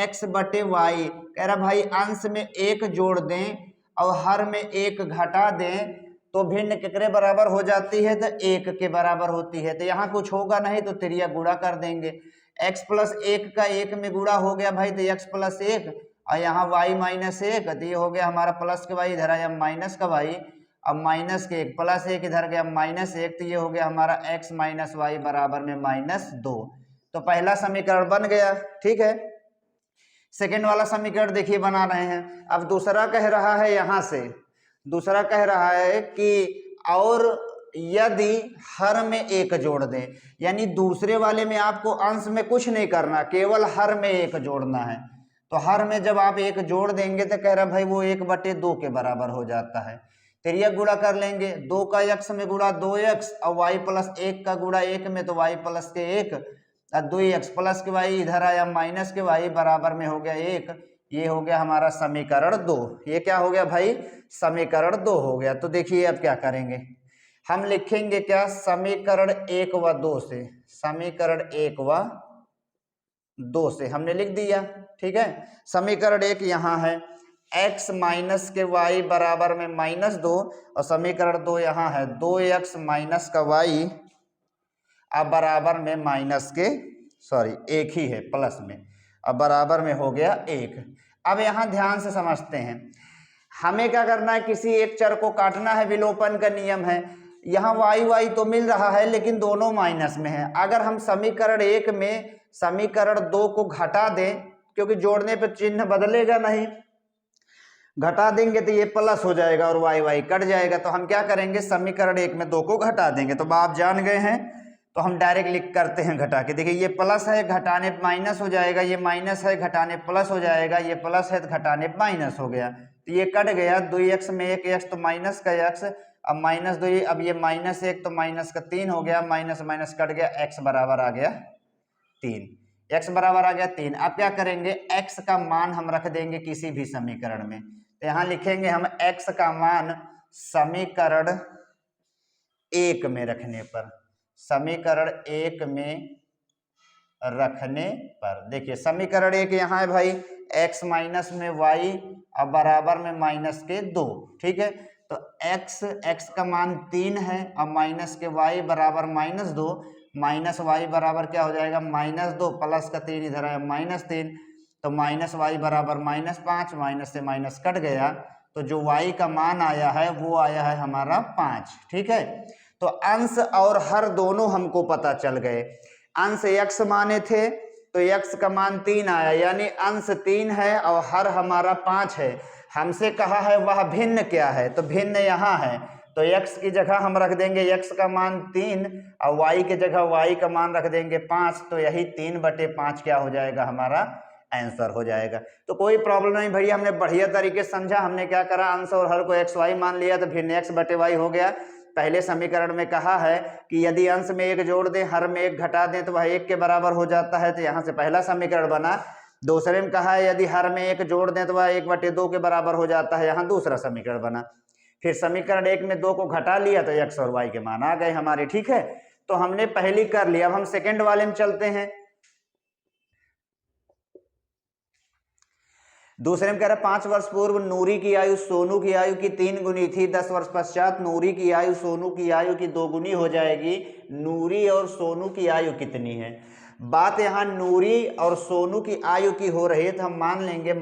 x बटे y, कह रहा भाई अंश में 1 जोड़ दें और हर में 1 घटा दें तो भिन्न कितने बराबर हो जाती है, तो 1 के बराबर होती है। तो यहाँ कुछ होगा नहीं तो तिरिया गुणा कर देंगे, x प्लस 1 का 1 में गुणा हो गया भाई, तो x प्लस 1 और यहाँ y माइनस 1, तो ये हो गया हमारा प्लस के y, इधर आया माइनस का y, अब माइनस के 1 प्लस 1 इधर गया -1, तो ये हो गया हमारा x माइनस y बराबर में -2। तो पहला समीकरण बन गया, ठीक है। सेकेंड वाला समीकरण देखिए बना रहे हैं। अब दूसरा कह रहा है, यहाँ से दूसरा कह रहा है कि और यदि हर में 1 जोड़ दें, यानी दूसरे वाले में आपको अंश में कुछ नहीं करना, केवल हर में 1 जोड़ना है। तो हर में जब आप 1 जोड़ देंगे तो कह रहा भाई वो 1/2 के बराबर हो जाता है। तिरिया गुणा कर लेंगे, 2 का x में गुणा 2x और y प्लस 1 का गुणा 1 में, तो y प्लस के 1 और 2x प्लस के y, इधर आया माइनस के y बराबर में हो गया 1, ये हो गया हमारा समीकरण 2। ये क्या हो गया भाई, समीकरण 2 हो गया। तो देखिए अब क्या करेंगे, हम लिखेंगे क्या, समीकरण 1 व 2 से, समीकरण 1 व 2 से हमने लिख दिया। ठीक है, समीकरण 1 यहाँ है x माइनस के y बराबर में -2, और समीकरण 2 यहाँ है 2x माइनस का y अब बराबर में माइनस के, सॉरी एक ही है प्लस में, अब बराबर में हो गया 1। अब यहाँ ध्यान से समझते हैं, हमें क्या करना है, किसी एक चर को काटना है, विलोपन का नियम है। यहाँ y तो मिल रहा है लेकिन दोनों माइनस में है। अगर हम समीकरण 1 में समीकरण 2 को घटा दें, क्योंकि जोड़ने पर चिन्ह बदलेगा नहीं, घटा देंगे तो ये प्लस हो जाएगा और y कट जाएगा। तो हम क्या करेंगे, समीकरण 1 में 2 को घटा देंगे। तो आप जान गए हैं, तो हम डायरेक्ट लिख करते हैं घटा के। देखिए ये प्लस है, घटाने माइनस हो जाएगा, ये माइनस है, घटाने प्लस हो जाएगा, ये प्लस है तो घटाने माइनस हो गया, तो ये कट गया। 2x में 1x तो माइनस का x, अब -2, अब ये -1 तो माइनस का 3 हो गया, माइनस माइनस कट गया, x बराबर आ गया 3, x बराबर आ गया 3। अब क्या करेंगे, x का मान हम रख देंगे किसी भी समीकरण में। तो यहाँ लिखेंगे हम x का मान समीकरण 1 में रखने पर, समीकरण 1 में रखने पर, देखिए समीकरण 1 यहाँ है भाई, x माइनस में y अब बराबर में -2। ठीक है, तो x का मान 3 है, अब माइनस के y बराबर -2, माइनस y बराबर क्या हो जाएगा, -2 प्लस का 3 इधर है -3, तो माइनस y बराबर -5, माइनस से माइनस कट गया, तो जो y का मान आया है वो आया है हमारा 5। ठीक है, तो अंश और हर दोनों हमको पता चल गए। अंश x माने थे तो x का मान 3 आया, यानी अंश 3 है और हर हमारा 5 है। हमसे कहा है वह भिन्न क्या है, तो भिन्न यहाँ है, तो x की जगह हम रख देंगे x का मान 3 और y की जगह y का मान रख देंगे 5, तो यही 3/5 क्या हो जाएगा, हमारा आंसर हो जाएगा। तो कोई प्रॉब्लम नहीं भैया, हमने बढ़िया तरीके से समझा। हमने क्या करा, अंश और हर को x y मान लिया तो भिन्न x/y हो गया। पहले समीकरण में कहा है कि यदि अंश में 1 जोड़ दें, हर में 1 घटा दें तो वह 1 के बराबर हो जाता है, तो यहाँ से पहला समीकरण बना। दूसरे में कहा है यदि हर में 1 जोड़ दें तो वह 1/2 के बराबर हो जाता है, यहाँ दूसरा समीकरण बना। फिर समीकरण 1 में 2 को घटा लिया तो x और y के मान आ गए हमारे। ठीक है, तो हमने पहली कर लिया। अब हम सेकेंड वाले में चलते हैं। दूसरे में कह रहा 5 वर्ष पूर्व नूरी की आयु सोनू की आयु की 3 गुनी थी, 10 वर्ष पश्चात नूरी की आयु सोनू की आयु की 2 गुनी हो जाएगी। नूरी और सोनू की आयु कितनी है? बात यहाँ नूरी और सोनू की आयु की हो रही है, तो हम मान लेंगे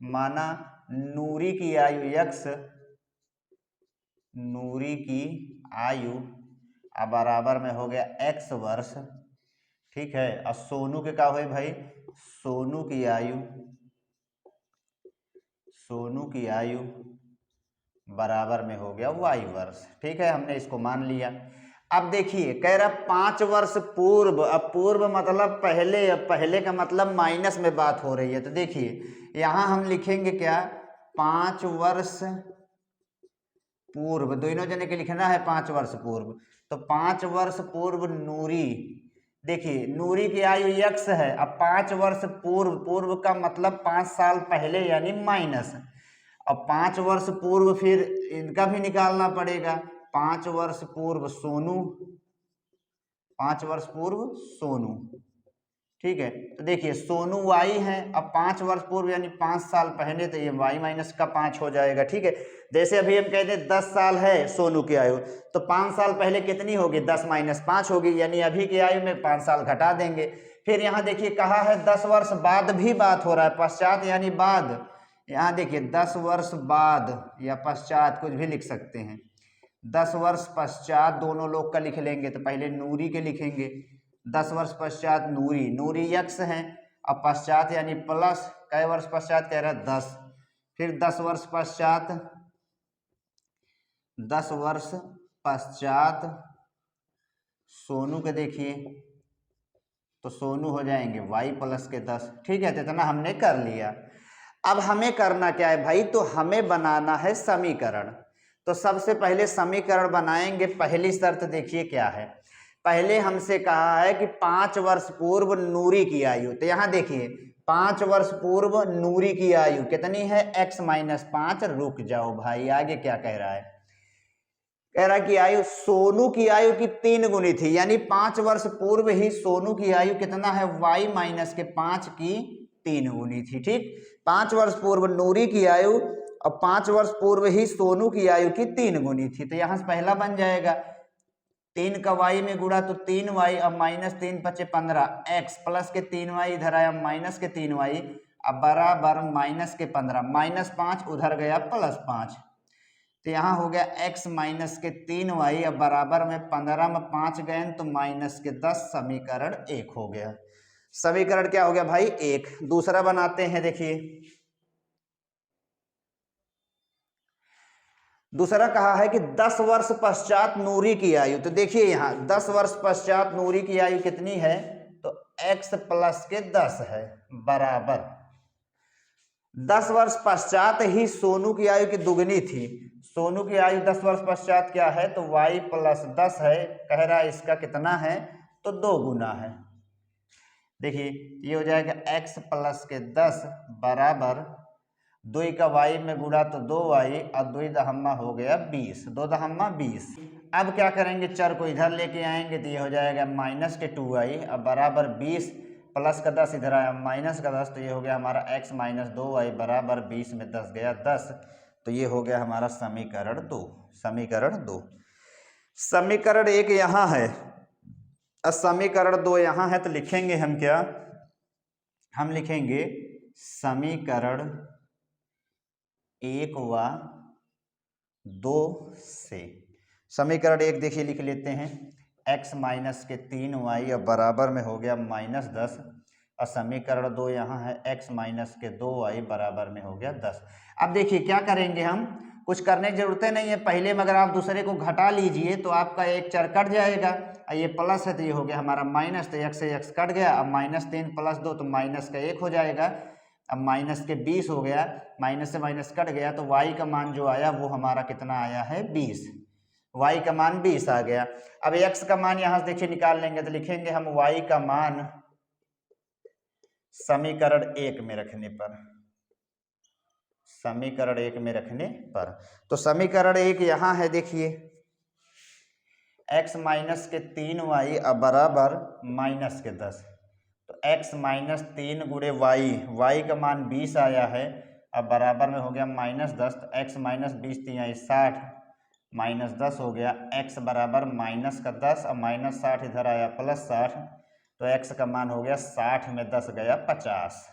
माना नूरी की आयु x, नूरी की आयु बराबर में हो गया x वर्ष। ठीक है, और सोनू के क्या हुए भाई, सोनू की आयु बराबर में हो गया y वर्ष। ठीक है, हमने इसको मान लिया। अब देखिए कह रहा 5 वर्ष पूर्व, अब पूर्व मतलब पहले, अब पहले का मतलब माइनस में बात हो रही है, तो देखिए यहाँ हम लिखेंगे क्या, 5 वर्ष पूर्व, दोनों जने के लिखना है 5 वर्ष पूर्व, तो 5 वर्ष पूर्व नूरी, देखिए नूरी की आयु x है, अब 5 वर्ष पूर्व, पूर्व का मतलब 5 साल पहले यानी माइनस, अब 5 वर्ष पूर्व फिर इनका भी निकालना पड़ेगा। 5 वर्ष पूर्व सोनू, 5 वर्ष पूर्व सोनू। ठीक है, तो देखिए सोनू y है, अब 5 वर्ष पूर्व यानी 5 साल पहले, तो ये y माइनस का 5 हो जाएगा। ठीक है, जैसे अभी हम कहते हैं 10 साल है सोनू की आयु, तो 5 साल पहले कितनी होगी, 10 माइनस 5 होगी, यानी अभी की आयु में 5 साल घटा देंगे। फिर यहाँ देखिए कहा है 10 वर्ष बाद भी बात हो रहा है, पश्चात यानी बाद, यहाँ देखिए 10 वर्ष बाद या पश्चात कुछ भी लिख सकते हैं, 10 वर्ष पश्चात दोनों लोग का लिख लेंगे, तो पहले नूरी के लिखेंगे, 10 वर्ष पश्चात नूरी, नूरी x है, अब पश्चात यानी प्लस, कई वर्ष पश्चात कह रहा है 10, फिर 10 वर्ष पश्चात, 10 वर्ष पश्चात सोनू के देखिए, तो सोनू हो जाएंगे y प्लस के 10। ठीक है, तो इतना हमने कर लिया। अब हमें करना क्या है भाई, तो हमें बनाना है समीकरण। तो सबसे पहले समीकरण बनाएंगे। पहली शर्त देखिए क्या है, पहले हमसे कहा है कि 5 वर्ष पूर्व नूरी की आयु, तो यहाँ देखिए 5 वर्ष पूर्व नूरी की आयु कितनी है, x-5। रुक जाओ भाई, आगे क्या कह रहा है, कह रहा कि आयु सोनू की आयु की 3 गुनी थी, यानी 5 वर्ष पूर्व ही सोनू की आयु कितना है, y-5 की 3 गुनी थी। ठीक, 5 वर्ष पूर्व नूरी की आयु और 5 वर्ष पूर्व ही सोनू की आयु की 3 गुनी थी, तो यहां से पहला बन जाएगा 3 का y में गुणा तो 3y, अब -3 × 5 = 15, x प्लस के 3y इधर आया माइनस के 3y, अब बराबर -15, -5 उधर गया +5, तो यहाँ हो गया x - 3y, अब बराबर में 15 में 5 गए तो -10, समीकरण 1 हो गया। समीकरण क्या हो गया भाई, 1। दूसरा बनाते हैं, देखिए दूसरा कहा है कि 10 वर्ष पश्चात नूरी की आयु, तो देखिए यहाँ 10 वर्ष पश्चात नूरी की आयु कितनी है, तो x + 10 है, बराबर 10 वर्ष पश्चात ही सोनू की आयु की दुगनी थी। सोनू की आयु 10 वर्ष पश्चात क्या है, तो y + 10 है, कह रहा है इसका कितना है, तो 2 गुना है। देखिए ये हो जाएगा x + 10 बराबर 2 का y में गुणा तो 2y और 2 दहम्मा हो गया 20, 2 दहम्मा 20। अब क्या करेंगे, चर को इधर लेके आएंगे तो ये हो जाएगा -2y, अब बराबर 20 प्लस का 10 इधर आया माइनस का 10, तो ये हो गया हमारा x - 2y बराबर 20 में 10 गया 10, तो ये हो गया हमारा समीकरण 2। समीकरण 2, समीकरण 1 यहाँ है और समीकरण 2 यहाँ है, तो लिखेंगे हम क्या, हम लिखेंगे समीकरण 1 व 2 से। समीकरण 1 देखिए लिख लेते हैं, x - 3y और बराबर में हो गया -10, और समीकरण 2 यहाँ है x - 2y बराबर में हो गया 10। अब देखिए क्या करेंगे, हम कुछ करने की जरूरत नहीं है, पहले में अगर आप दूसरे को घटा लीजिए तो आपका एक चर कट जाएगा, ये प्लस है तो ये हो गया हमारा माइनस, तो x से x कट गया, अब -3 + 2 तो -1 हो जाएगा, अब -20 हो गया, माइनस से माइनस कट गया, तो y का मान जो आया वो हमारा कितना आया है, 20, y का मान 20 आ गया। अब x का मान यहाँ से देखिए निकाल लेंगे, तो लिखेंगे हम y का मान समीकरण 1 में रखने पर, समीकरण 1 में रखने पर, तो समीकरण 1 यहाँ है, देखिए x - 3y अब बराबर -10, तो x - 3 × y का मान 20 आया है, अब बराबर में हो गया -10, तो x - 20 × 60 -10 हो गया, x बराबर -10 और -60 इधर आया +60, तो x का मान हो गया 60 में 10 गया 50।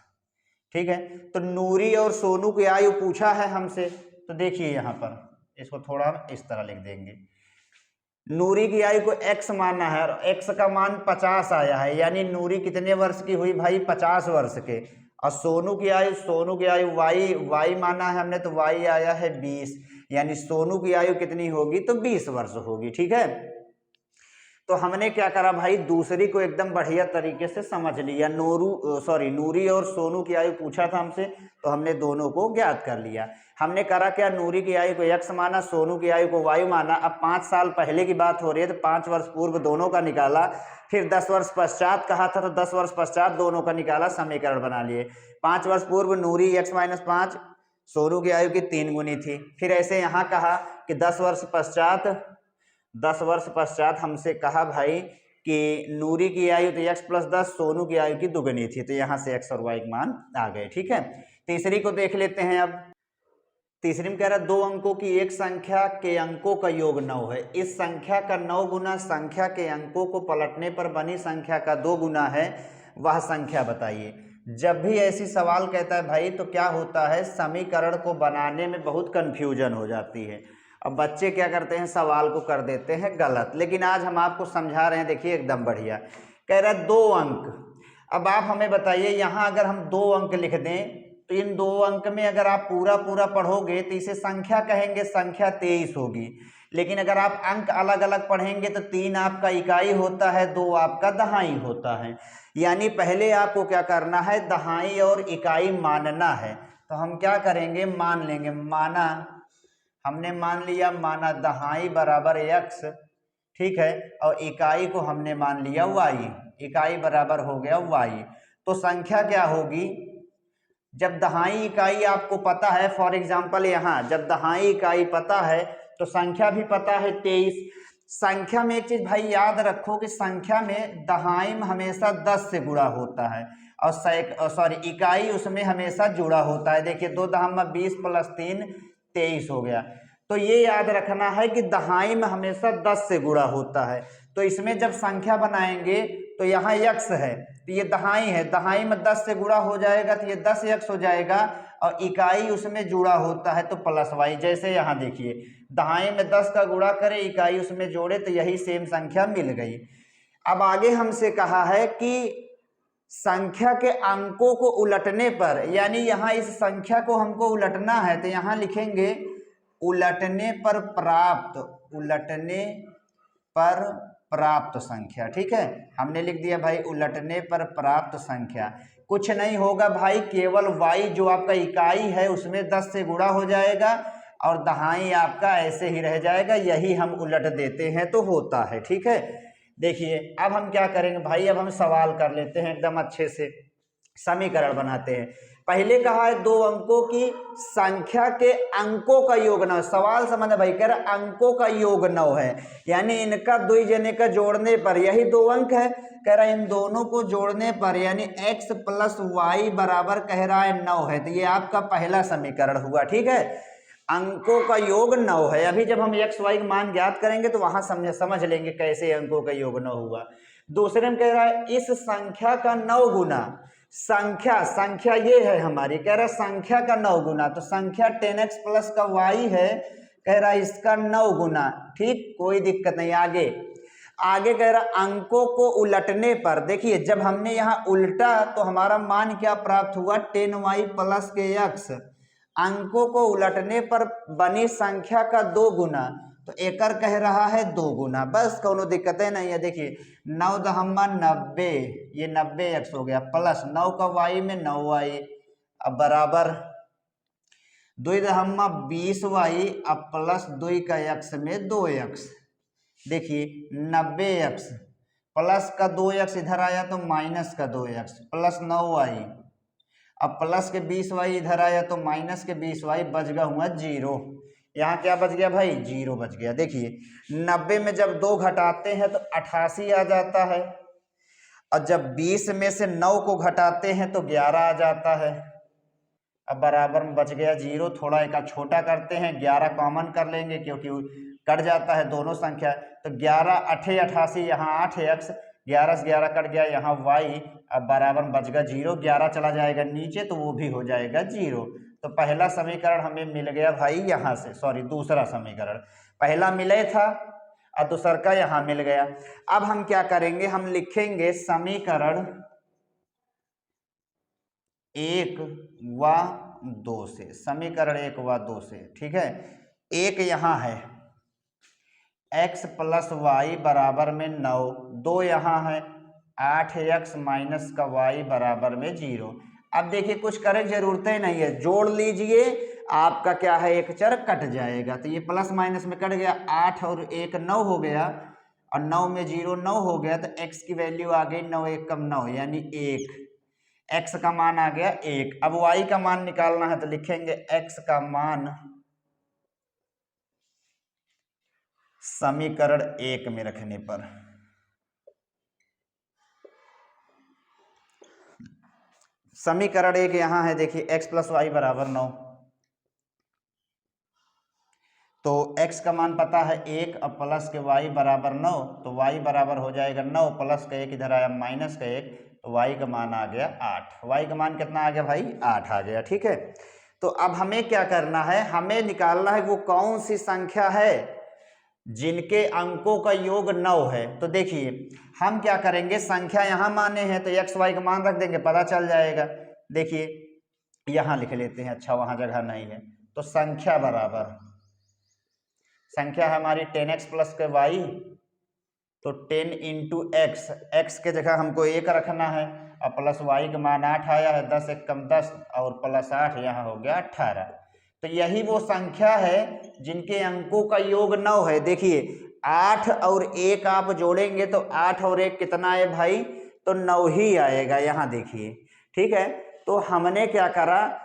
ठीक है, तो नूरी और सोनू की आयु पूछा है हमसे, तो देखिए यहाँ पर इसको थोड़ा इस तरह लिख देंगे, नूरी की आयु को x माना है और x का मान 50 आया है, यानी नूरी कितने वर्ष की हुई भाई, 50 वर्ष के, और सोनू की आयु y माना है हमने, तो y आया है 20, यानी सोनू की आयु कितनी होगी, तो 20 वर्ष होगी। ठीक है, तो हमने क्या करा भाई, दूसरी को एकदम बढ़िया तरीके से समझ लिया, नूरी और सोनू की आयु पूछा था हमसे, तो हमने दोनों को ज्ञात कर लिया। हमने करा क्या, नूरी की आयु को x माना, सोनू की आयु को y माना। अब 5 साल पहले की बात हो रही है, तो 5 वर्ष पूर्व दोनों का निकाला, फिर 10 वर्ष पश्चात कहा था, तो 10 वर्ष पश्चात दोनों का निकाला, समीकरण बना लिए। 5 वर्ष पूर्व नूरी x - 5 सोनू की आयु की 3 गुनी थी, फिर ऐसे यहाँ कहा कि 10 वर्ष पश्चात हमसे कहा भाई कि नूरी की आयु तो x + 10, सोनू की आयु की दुगनी थी, तो यहाँ से x और y के मान आ गए। ठीक है, तीसरी को देख लेते हैं। अब तीसरी में कह रहा है 2 अंकों की एक संख्या के अंकों का योग 9 है, इस संख्या का 9 गुना संख्या के अंकों को पलटने पर बनी संख्या का 2 गुना है, वह संख्या बताइए। जब भी ऐसी सवाल कहता है भाई, तो क्या होता है, समीकरण को बनाने में बहुत कंफ्यूजन हो जाती है। अब बच्चे क्या करते हैं, सवाल को कर देते हैं गलत, लेकिन आज हम आपको समझा रहे हैं, देखिए एकदम बढ़िया। कह रहा है 2 अंक, अब आप हमें बताइए, यहाँ अगर हम 2 अंक लिख दें, तो इन 2 अंक में अगर आप पूरा पढ़ोगे तो इसे संख्या कहेंगे, संख्या 23 होगी। लेकिन अगर आप अंक अलग अलग पढ़ेंगे तो 3 आपका इकाई होता है, 2 आपका दहाई होता है। यानी पहले आपको क्या करना है, दहाई और इकाई मानना है। तो हम क्या करेंगे, मान लेंगे, माना, हमने मान लिया, माना दहाई बराबर x, ठीक है, और इकाई को हमने मान लिया y, इकाई बराबर हो गया y। तो संख्या क्या होगी, जब दहाई इकाई आपको पता है, फॉर एग्जाम्पल यहाँ जब दहाई इकाई पता है तो संख्या भी पता है 23। संख्या में एक चीज भाई याद रखो कि संख्या में दहाई में हमेशा 10 से गुणा होता है और इकाई उसमें हमेशा जुड़ा होता है। देखिए 2 दहम 20 प्लस 3 23 हो गया। तो ये याद रखना है कि दहाई में हमेशा 10 से गुणा होता है। तो इसमें जब संख्या बनाएंगे तो यहाँ x है तो ये दहाई है, दहाई में 10 से गुणा हो जाएगा तो ये 10x हो जाएगा और इकाई उसमें जुड़ा होता है तो प्लस y। जैसे यहाँ देखिए दहाई में 10 का गुणा करें, इकाई उसमें जोड़े तो यही सेम संख्या मिल गई। अब आगे हमसे कहा है कि संख्या के अंकों को उलटने पर, यानी यहाँ इस संख्या को हमको उलटना है तो यहाँ लिखेंगे उलटने पर प्राप्त, उलटने पर प्राप्त संख्या। ठीक है, हमने लिख दिया भाई उलटने पर प्राप्त संख्या। कुछ नहीं होगा भाई, केवल y जो आपका इकाई है उसमें 10 से गुणा हो जाएगा और दहाई आपका ऐसे ही रह जाएगा, यही हम उलट देते हैं तो होता है। ठीक है, देखिए अब हम क्या करेंगे भाई, अब हम सवाल कर लेते हैं एकदम अच्छे से, समीकरण बनाते हैं। पहले कहा है 2 अंकों की संख्या के अंकों का योग 9। सवाल समझ भाई, कह रहा अंकों का योग 9 है, यानी इनका 2 जने का जोड़ने पर, यही 2 अंक है, कह रहा है इन दोनों को जोड़ने पर यानी x प्लस वाई बराबर कह रहा है 9 है। तो ये आपका पहला समीकरण हुआ। ठीक है, अंकों का योग 9 है। अभी जब हम x y का मान ज्ञात करेंगे तो वहां समझ लेंगे कैसे अंकों का योग 9 हुआ। दूसरे में कह रहा है इस संख्या का 9 गुना, संख्या ये है हमारी, कह रहा है संख्या का 9 गुना, तो संख्या 10x प्लस का y है, कह रहा है इसका 9 गुना। ठीक, कोई दिक्कत नहीं। आगे कह रहा अंकों को उलटने पर, देखिए जब हमने यहाँ उल्टा तो हमारा मान क्या प्राप्त हुआ 10y प्लस के x। अंकों को उलटने पर बनी संख्या का 2 गुना, तो एकर कह रहा है 2 गुना, बस कोनो दिक्कत नहीं है। देखिए 9 दहम्मा 90, ये 90x हो गया, प्लस 9 का y में 9y, अब बराबर 2 दहम्मा 20y, अब प्लस 2 का x में 2x। देखिए 90x प्लस का 2x इधर आया तो माइनस का 2x प्लस 9y, अब प्लस के 20y इधर आया तो माइनस के 20y, बच गया हुआ 0। यहाँ क्या बच गया भाई, 0 बच गया। देखिए 90 में जब 2 घटाते हैं तो 88 आ जाता है, और जब 20 में से 9 को घटाते हैं तो 11 आ जाता है। अब बराबर में बच गया 0। थोड़ा एक छोटा करते हैं, 11 कॉमन कर लेंगे क्योंकि कट जाता है दोनों संख्या, तो 11 8 88, यहाँ 8x, 11 से 11 कट गया, यहाँ y, अब बराबर बच गया 0। 11 चला जाएगा नीचे तो वो भी हो जाएगा 0। तो पहला समीकरण हमें मिल गया भाई यहाँ से, सॉरी दूसरा समीकरण, पहला मिले था और दूसरा का यहाँ मिल गया। अब हम क्या करेंगे, हम लिखेंगे समीकरण 1 व 2 से, समीकरण 1 व 2 से। ठीक है, एक यहाँ है x प्लस वाई बराबर में 9, 2 यहाँ है 8x माइनस का y बराबर में 0। अब देखिए कुछ करे जरूरत ही नहीं है, जोड़ लीजिए, आपका क्या है एक चर कट जाएगा, तो ये प्लस माइनस में कट गया, 8 और 1 9 हो गया, और 9 में 0 9 हो गया, तो x की वैल्यू आ गई 9 1 कम 9 यानी 1, x का मान आ गया 1। अब y का मान निकालना है तो लिखेंगे x का मान समीकरण 1 में रखने पर, समीकरण 1 यहाँ है, देखिए x प्लस वाई बराबर 9, तो x का मान पता है 1, अब प्लस के y बराबर 9, तो y बराबर हो जाएगा 9, प्लस का 1 इधर आया माइनस का 1, तो y का मान आ गया 8। y का मान कितना आ गया भाई, 8 आ गया। ठीक है, तो अब हमें क्या करना है, हमें निकालना है वो कौन सी संख्या है जिनके अंकों का योग 9 है। तो देखिए हम क्या करेंगे, संख्या यहाँ माने हैं तो x y का मान रख देंगे, पता चल जाएगा। देखिए यहाँ लिख लेते हैं, अच्छा वहाँ जगह नहीं है, तो संख्या बराबर, संख्या है हमारी 10x प्लस के y, तो 10 इंटू एक्स, एक्स के जगह हमको 1 रखना है, और प्लस y का मान 8 आया है, 10 1 कम 10 और प्लस 8 यहाँ हो गया 18। तो यही वो संख्या है जिनके अंकों का योग 9 है। देखिए 8 और 1 आप जोड़ेंगे तो 8 और 1 कितना है भाई, तो 9 ही आएगा। यहाँ देखिए, ठीक है। तो हमने क्या करा,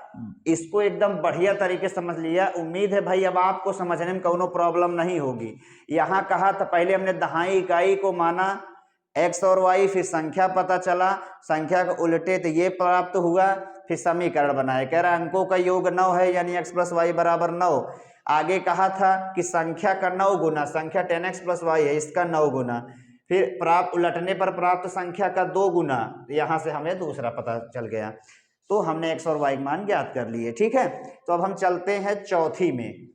इसको एकदम बढ़िया तरीके से समझ लिया। उम्मीद है भाई अब आपको समझने में कोनो प्रॉब्लम नहीं होगी। यहाँ कहा था पहले हमने दहाई इकाई को माना x और y, फिर संख्या पता चला, संख्या को उल्टे तो ये प्राप्त हुआ, फिर समीकरण बनाए। कह रहा अंकों का योग 9 है, यानी x + y = 9। आगे कहा था कि संख्या का 9 गुना, संख्या 10x + y है, इसका 9 गुना, फिर प्राप्त उलटने पर प्राप्त संख्या का 2 गुना। यहाँ से हमें दूसरा पता चल गया, तो हमने x और y के मान ज्ञात कर लिए। ठीक है, तो अब हम चलते हैं चौथी में।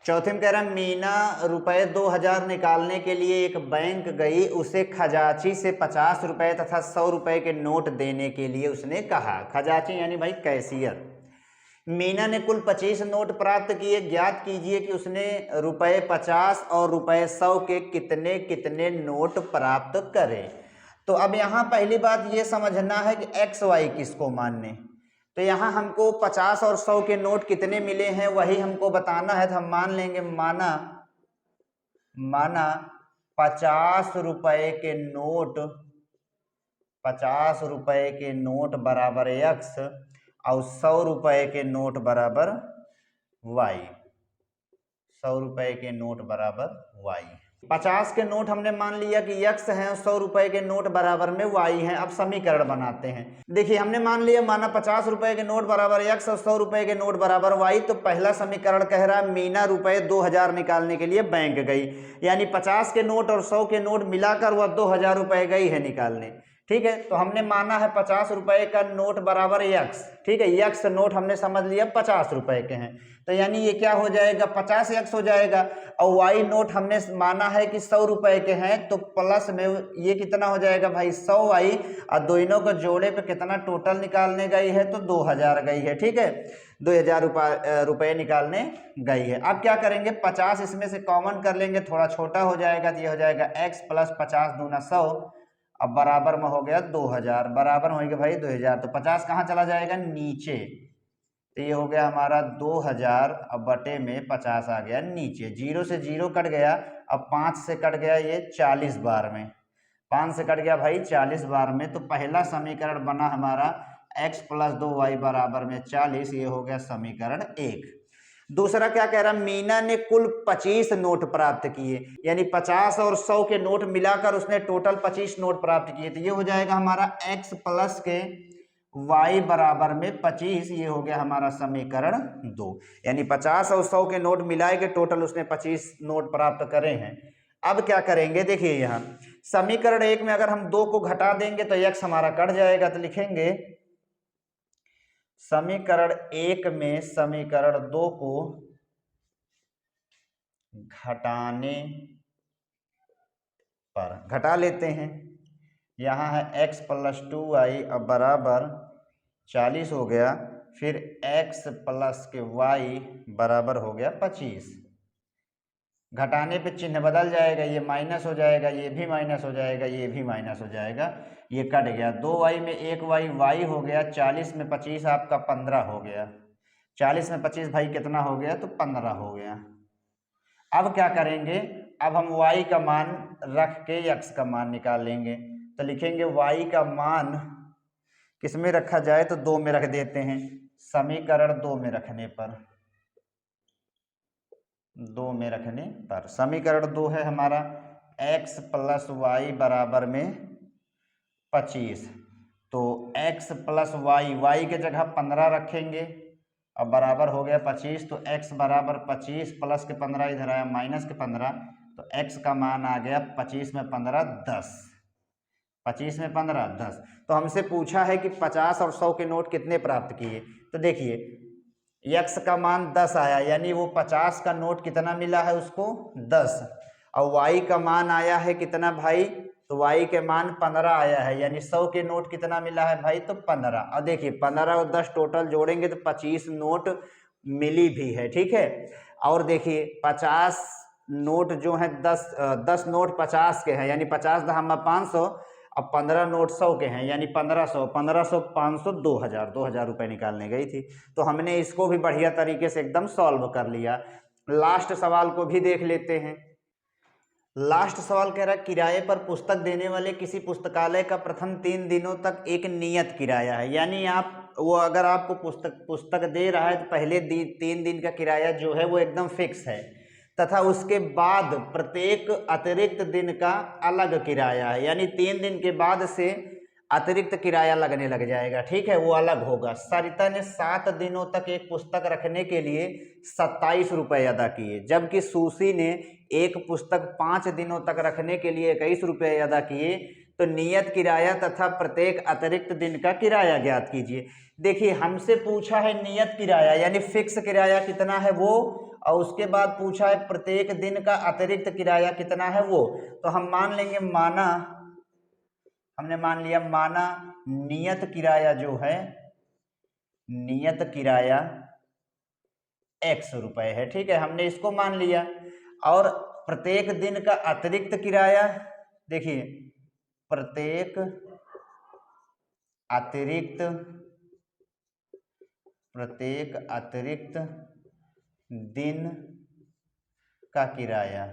चौथे में कह रहा है मीना रुपए 2000 निकालने के लिए एक बैंक गई, उसे खजांची से 50 रुपए तथा 100 रुपए के नोट देने के लिए उसने कहा। खजांची यानी भाई कैशियर। मीना ने कुल 25 नोट प्राप्त किए, ज्ञात कीजिए कि उसने रुपए 50 और रुपए 100 के कितने कितने नोट प्राप्त करे। तो अब यहाँ पहली बात ये समझना है कि एक्स वाई किसको मानने। तो यहाँ हमको 50 और 100 के नोट कितने मिले हैं वही हमको बताना है। तो हम मान लेंगे माना 50 रुपए के नोट, 50 रुपए के नोट बराबर x और 100 रुपए के नोट बराबर y। 100 रुपए के नोट बराबर y। 50 के नोट हमने मान लिया कि x है और 100 रुपए के नोट बराबर में y है। अब समीकरण बनाते हैं। देखिए हमने मान लिया, माना 50 रुपए के नोट बराबर x और 100 रुपए के नोट बराबर y। तो पहला समीकरण कह रहा है मीना रुपए 2000 निकालने के लिए बैंक गई, यानी 50 के नोट और 100 के नोट मिलाकर वह 2000 रुपए गई है निकालने। ठीक है, तो हमने माना है 50 रुपए का नोट बराबर x। ठीक है, x नोट हमने समझ लिया 50 रुपए के हैं, तो यानी ये क्या हो जाएगा, 50x हो जाएगा। और y नोट हमने माना है कि 100 रुपए के हैं, तो प्लस में ये कितना हो जाएगा भाई 100y, और दोनों को जोड़े पे कितना टोटल निकालने गई है, तो 2000 गई है। ठीक है, 2000 रुपए निकालने गई है। अब क्या करेंगे, 50 इसमें से कॉमन कर लेंगे, थोड़ा छोटा हो जाएगा, तो ये हो जाएगा x + 50 दूना 100, अब बराबर में हो गया 2000, बराबर होंगे भाई 2000। तो 50 कहाँ चला जाएगा, नीचे, तो ये हो गया हमारा 2000, अब बटे में 50 आ गया नीचे। 0 से 0 कट गया, अब 5 से कट गया ये 40 बार में, 5 से कट गया भाई 40 बार में। तो पहला समीकरण बना हमारा x + 2y बराबर में 40, ये हो गया समीकरण 1। दूसरा क्या कह रहा है, मीना ने कुल 25 नोट प्राप्त किए, यानी 50 और 100 के नोट मिलाकर उसने टोटल 25 नोट प्राप्त किए। तो ये हो जाएगा हमारा x + के y बराबर में 25, ये हो गया हमारा समीकरण 2। यानी 50 और 100 के नोट मिलाए के टोटल उसने 25 नोट प्राप्त करे हैं। अब क्या करेंगे, देखिए यहाँ समीकरण 1 में अगर हम 2 को घटा देंगे तो x हमारा कट जाएगा, तो लिखेंगे समीकरण 1 में समीकरण 2 को घटाने पर, घटा लेते हैं। यहाँ है x + 2y अब बराबर 40 हो गया, फिर x + के y बराबर हो गया 25। घटाने पे चिन्ह बदल जाएगा, ये माइनस हो जाएगा, ये भी माइनस हो जाएगा, ये भी माइनस हो जाएगा, ये कट गया। 2y में 1y y हो गया, 40 में 25 आपका 15 हो गया। 40 में 25 भाई कितना हो गया, तो 15 हो गया। अब क्या करेंगे, अब हम y का मान रख के x का मान निकाल लेंगे। तो लिखेंगे y का मान किस में रखा जाए, तो 2 में रख देते हैं। समीकरण 2 में रखने पर, 2 में रखने पर समीकरण 2 है हमारा x + y बराबर में 25। तो x + y के जगह 15 रखेंगे, अब बराबर हो गया 25। तो x बराबर 25 प्लस के 15 इधर आया माइनस के 15, तो x का मान आ गया 25 में 15 10, 25 में 15 10। तो हमसे पूछा है कि 50 और 100 के नोट कितने प्राप्त किए। तो देखिए x का मान 10 आया, यानी वो 50 का नोट कितना मिला है उसको 10, और y का मान आया है कितना भाई, तो y के मान 15 आया है, यानी 100 के नोट कितना मिला है भाई, तो 15। और देखिए 15 और 10 टोटल जोड़ेंगे तो 25 नोट मिली भी है। ठीक है, और देखिए 50 नोट जो है 10 नोट 50 के हैं, यानी 50 दहामा 500, अब 15 नोट 100 के हैं, यानी 1500, 1500 500 2000, 2000 रुपए निकालने गई थी। तो हमने इसको भी बढ़िया तरीके से एकदम सॉल्व कर लिया। लास्ट सवाल को भी देख लेते हैं। लास्ट सवाल कह रहा है किराए पर पुस्तक देने वाले किसी पुस्तकालय का प्रथम 3 दिनों तक एक नियत किराया है। यानी आप वो अगर आपको पुस्तक दे रहा है तो पहले 3 दिन का किराया जो है वो एकदम फिक्स है, तथा उसके बाद प्रत्येक अतिरिक्त दिन का अलग किराया है। यानी 3 दिन के बाद से अतिरिक्त किराया लगने लग जाएगा, ठीक है, वो अलग होगा। सरिता ने 7 दिनों तक एक पुस्तक रखने के लिए 27 रुपये अदा किए, जबकि सुशी ने एक पुस्तक 5 दिनों तक रखने के लिए 21 रुपये अदा किए। तो नियत किराया तथा प्रत्येक अतिरिक्त दिन का किराया ज्ञात कीजिए। देखिए हमसे पूछा है नियत किराया यानी फिक्स किराया कितना है वो, और उसके बाद पूछा है प्रत्येक दिन का अतिरिक्त किराया कितना है वो। तो हम मान लेंगे हमने मान लिया माना नियत किराया जो है, नियत किराया x रुपए है, ठीक है, हमने इसको मान लिया। और प्रत्येक दिन का अतिरिक्त किराया, देखिए प्रत्येक अतिरिक्त दिन का किराया,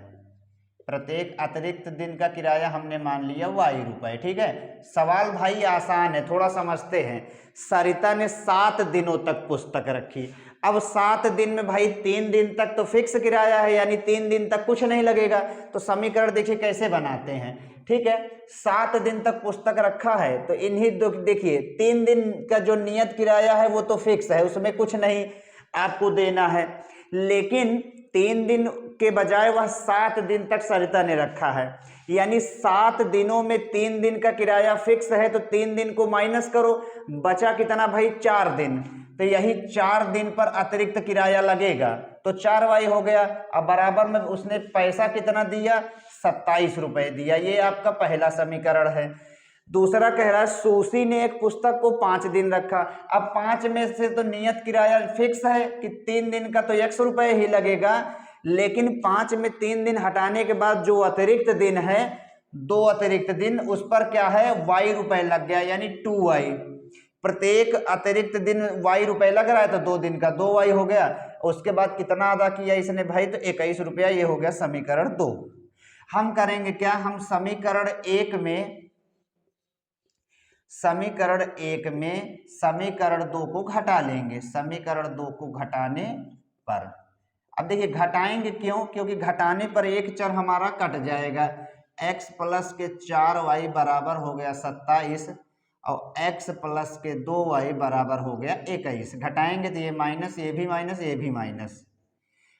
प्रत्येक अतिरिक्त दिन का किराया हमने मान लिया y रुपए, ठीक है। सवाल भाई आसान है, थोड़ा समझते हैं। सरिता ने 7 दिनों तक पुस्तक रखी। अब 7 दिन में भाई 3 दिन तक तो फिक्स किराया है, यानी 3 दिन तक कुछ नहीं लगेगा। तो समीकरण देखिए कैसे बनाते हैं, ठीक है। 7 दिन तक पुस्तक रखा है तो इन्हीं देखिए 3 दिन का जो नियत किराया है वो तो फिक्स है, उसमें कुछ नहीं आपको देना है। लेकिन 3 दिन के बजाय वह 7 दिन तक सरिता ने रखा है, यानी 7 दिनों में 3 दिन का किराया फिक्स है। तो 3 दिन को माइनस करो, बचा कितना भाई 4 दिन। तो यही 4 दिन पर अतिरिक्त किराया लगेगा, तो 4y हो गया। अब बराबर में उसने पैसा कितना दिया, 27 रुपये दिया। ये आपका पहला समीकरण है। दूसरा कह रहा है सुशी ने एक पुस्तक को 5 दिन रखा। अब 5 में से तो नियत किराया फिक्स है कि 3 दिन का तो x रुपये ही लगेगा, लेकिन 5 में 3 दिन हटाने के बाद जो अतिरिक्त दिन है, 2 अतिरिक्त दिन, उस पर क्या है y रुपये लग गया, यानी 2y। प्रत्येक अतिरिक्त दिन y रुपये लग रहा है तो 2 दिन का 2y हो गया। उसके बाद कितना अदा किया इसने भाई, तो 21 रुपया। ये हो गया समीकरण 2। हम करेंगे क्या, हम समीकरण 1 में समीकरण 2 को घटा लेंगे। समीकरण 2 को घटाने पर, अब देखिए घटाएंगे क्यों, क्योंकि घटाने पर एक चर हमारा कट जाएगा। x प्लस के 4y बराबर हो गया 27 और x प्लस के 2y बराबर हो गया 21। घटाएंगे तो ये माइनस, ये भी माइनस, ये भी माइनस,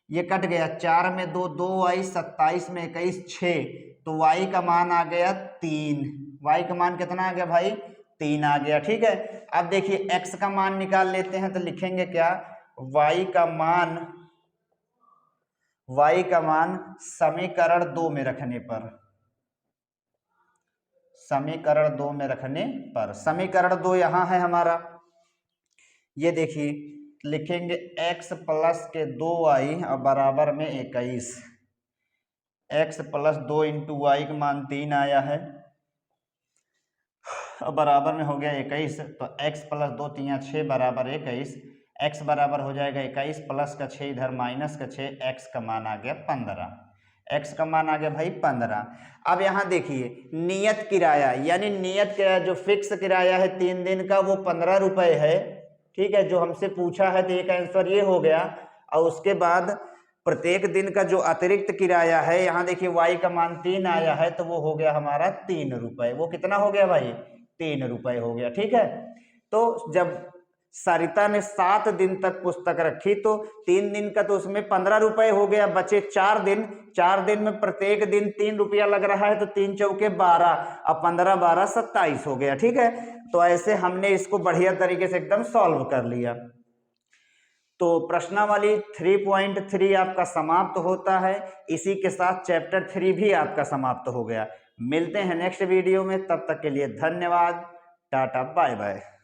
ये कट गया। 4 में 2y, 27 में 21, 6। तो y का मान आ गया 3। y का मान कितना आ गया भाई, 3 आ गया, ठीक है। अब देखिए x का मान निकाल लेते हैं, तो लिखेंगे क्या, y का मान समीकरण 2 में रखने पर, समीकरण 2 में रखने पर, समीकरण 2 यहां है हमारा। ये देखिए लिखेंगे x प्लस के 2y और बराबर में 21। x प्लस 2 इंटू वाई का मान 3 आया है और बराबर में हो गया 21। तो x प्लस 2 3 6 बराबर 21। x बराबर हो जाएगा 21 प्लस का 6 इधर माइनस का 6, x का मान आ गया 15। x का मान आ गया भाई 15। अब यहाँ देखिए नियत किराया, यानी नियत किराया जो फिक्स किराया है 3 दिन का वो 15 रुपये है, ठीक है, जो हमसे पूछा है। तो एक आंसर ये हो गया। और उसके बाद प्रत्येक दिन का जो अतिरिक्त किराया है, यहाँ देखिए y का मान 3 आया है, तो वो हो गया हमारा 3 रुपये। वो कितना हो गया भाई, 3 रुपये हो गया, ठीक है। तो जब सरिता ने 7 दिन तक पुस्तक रखी तो 3 दिन का तो उसमें 15 रुपये हो गया, बचे 4 दिन। 4 दिन में प्रत्येक दिन 3 रुपया लग रहा है, तो 3 चौके 12 और 15 12 27 हो गया, ठीक है। तो ऐसे हमने इसको बढ़िया तरीके से एकदम सॉल्व कर लिया। तो प्रश्नावली 3.3 आपका समाप्त होता है। इसी के साथ चैप्टर 3 भी आपका समाप्त हो गया। मिलते हैं नेक्स्ट वीडियो में, तब तक के लिए धन्यवाद, टाटा बाय बाय।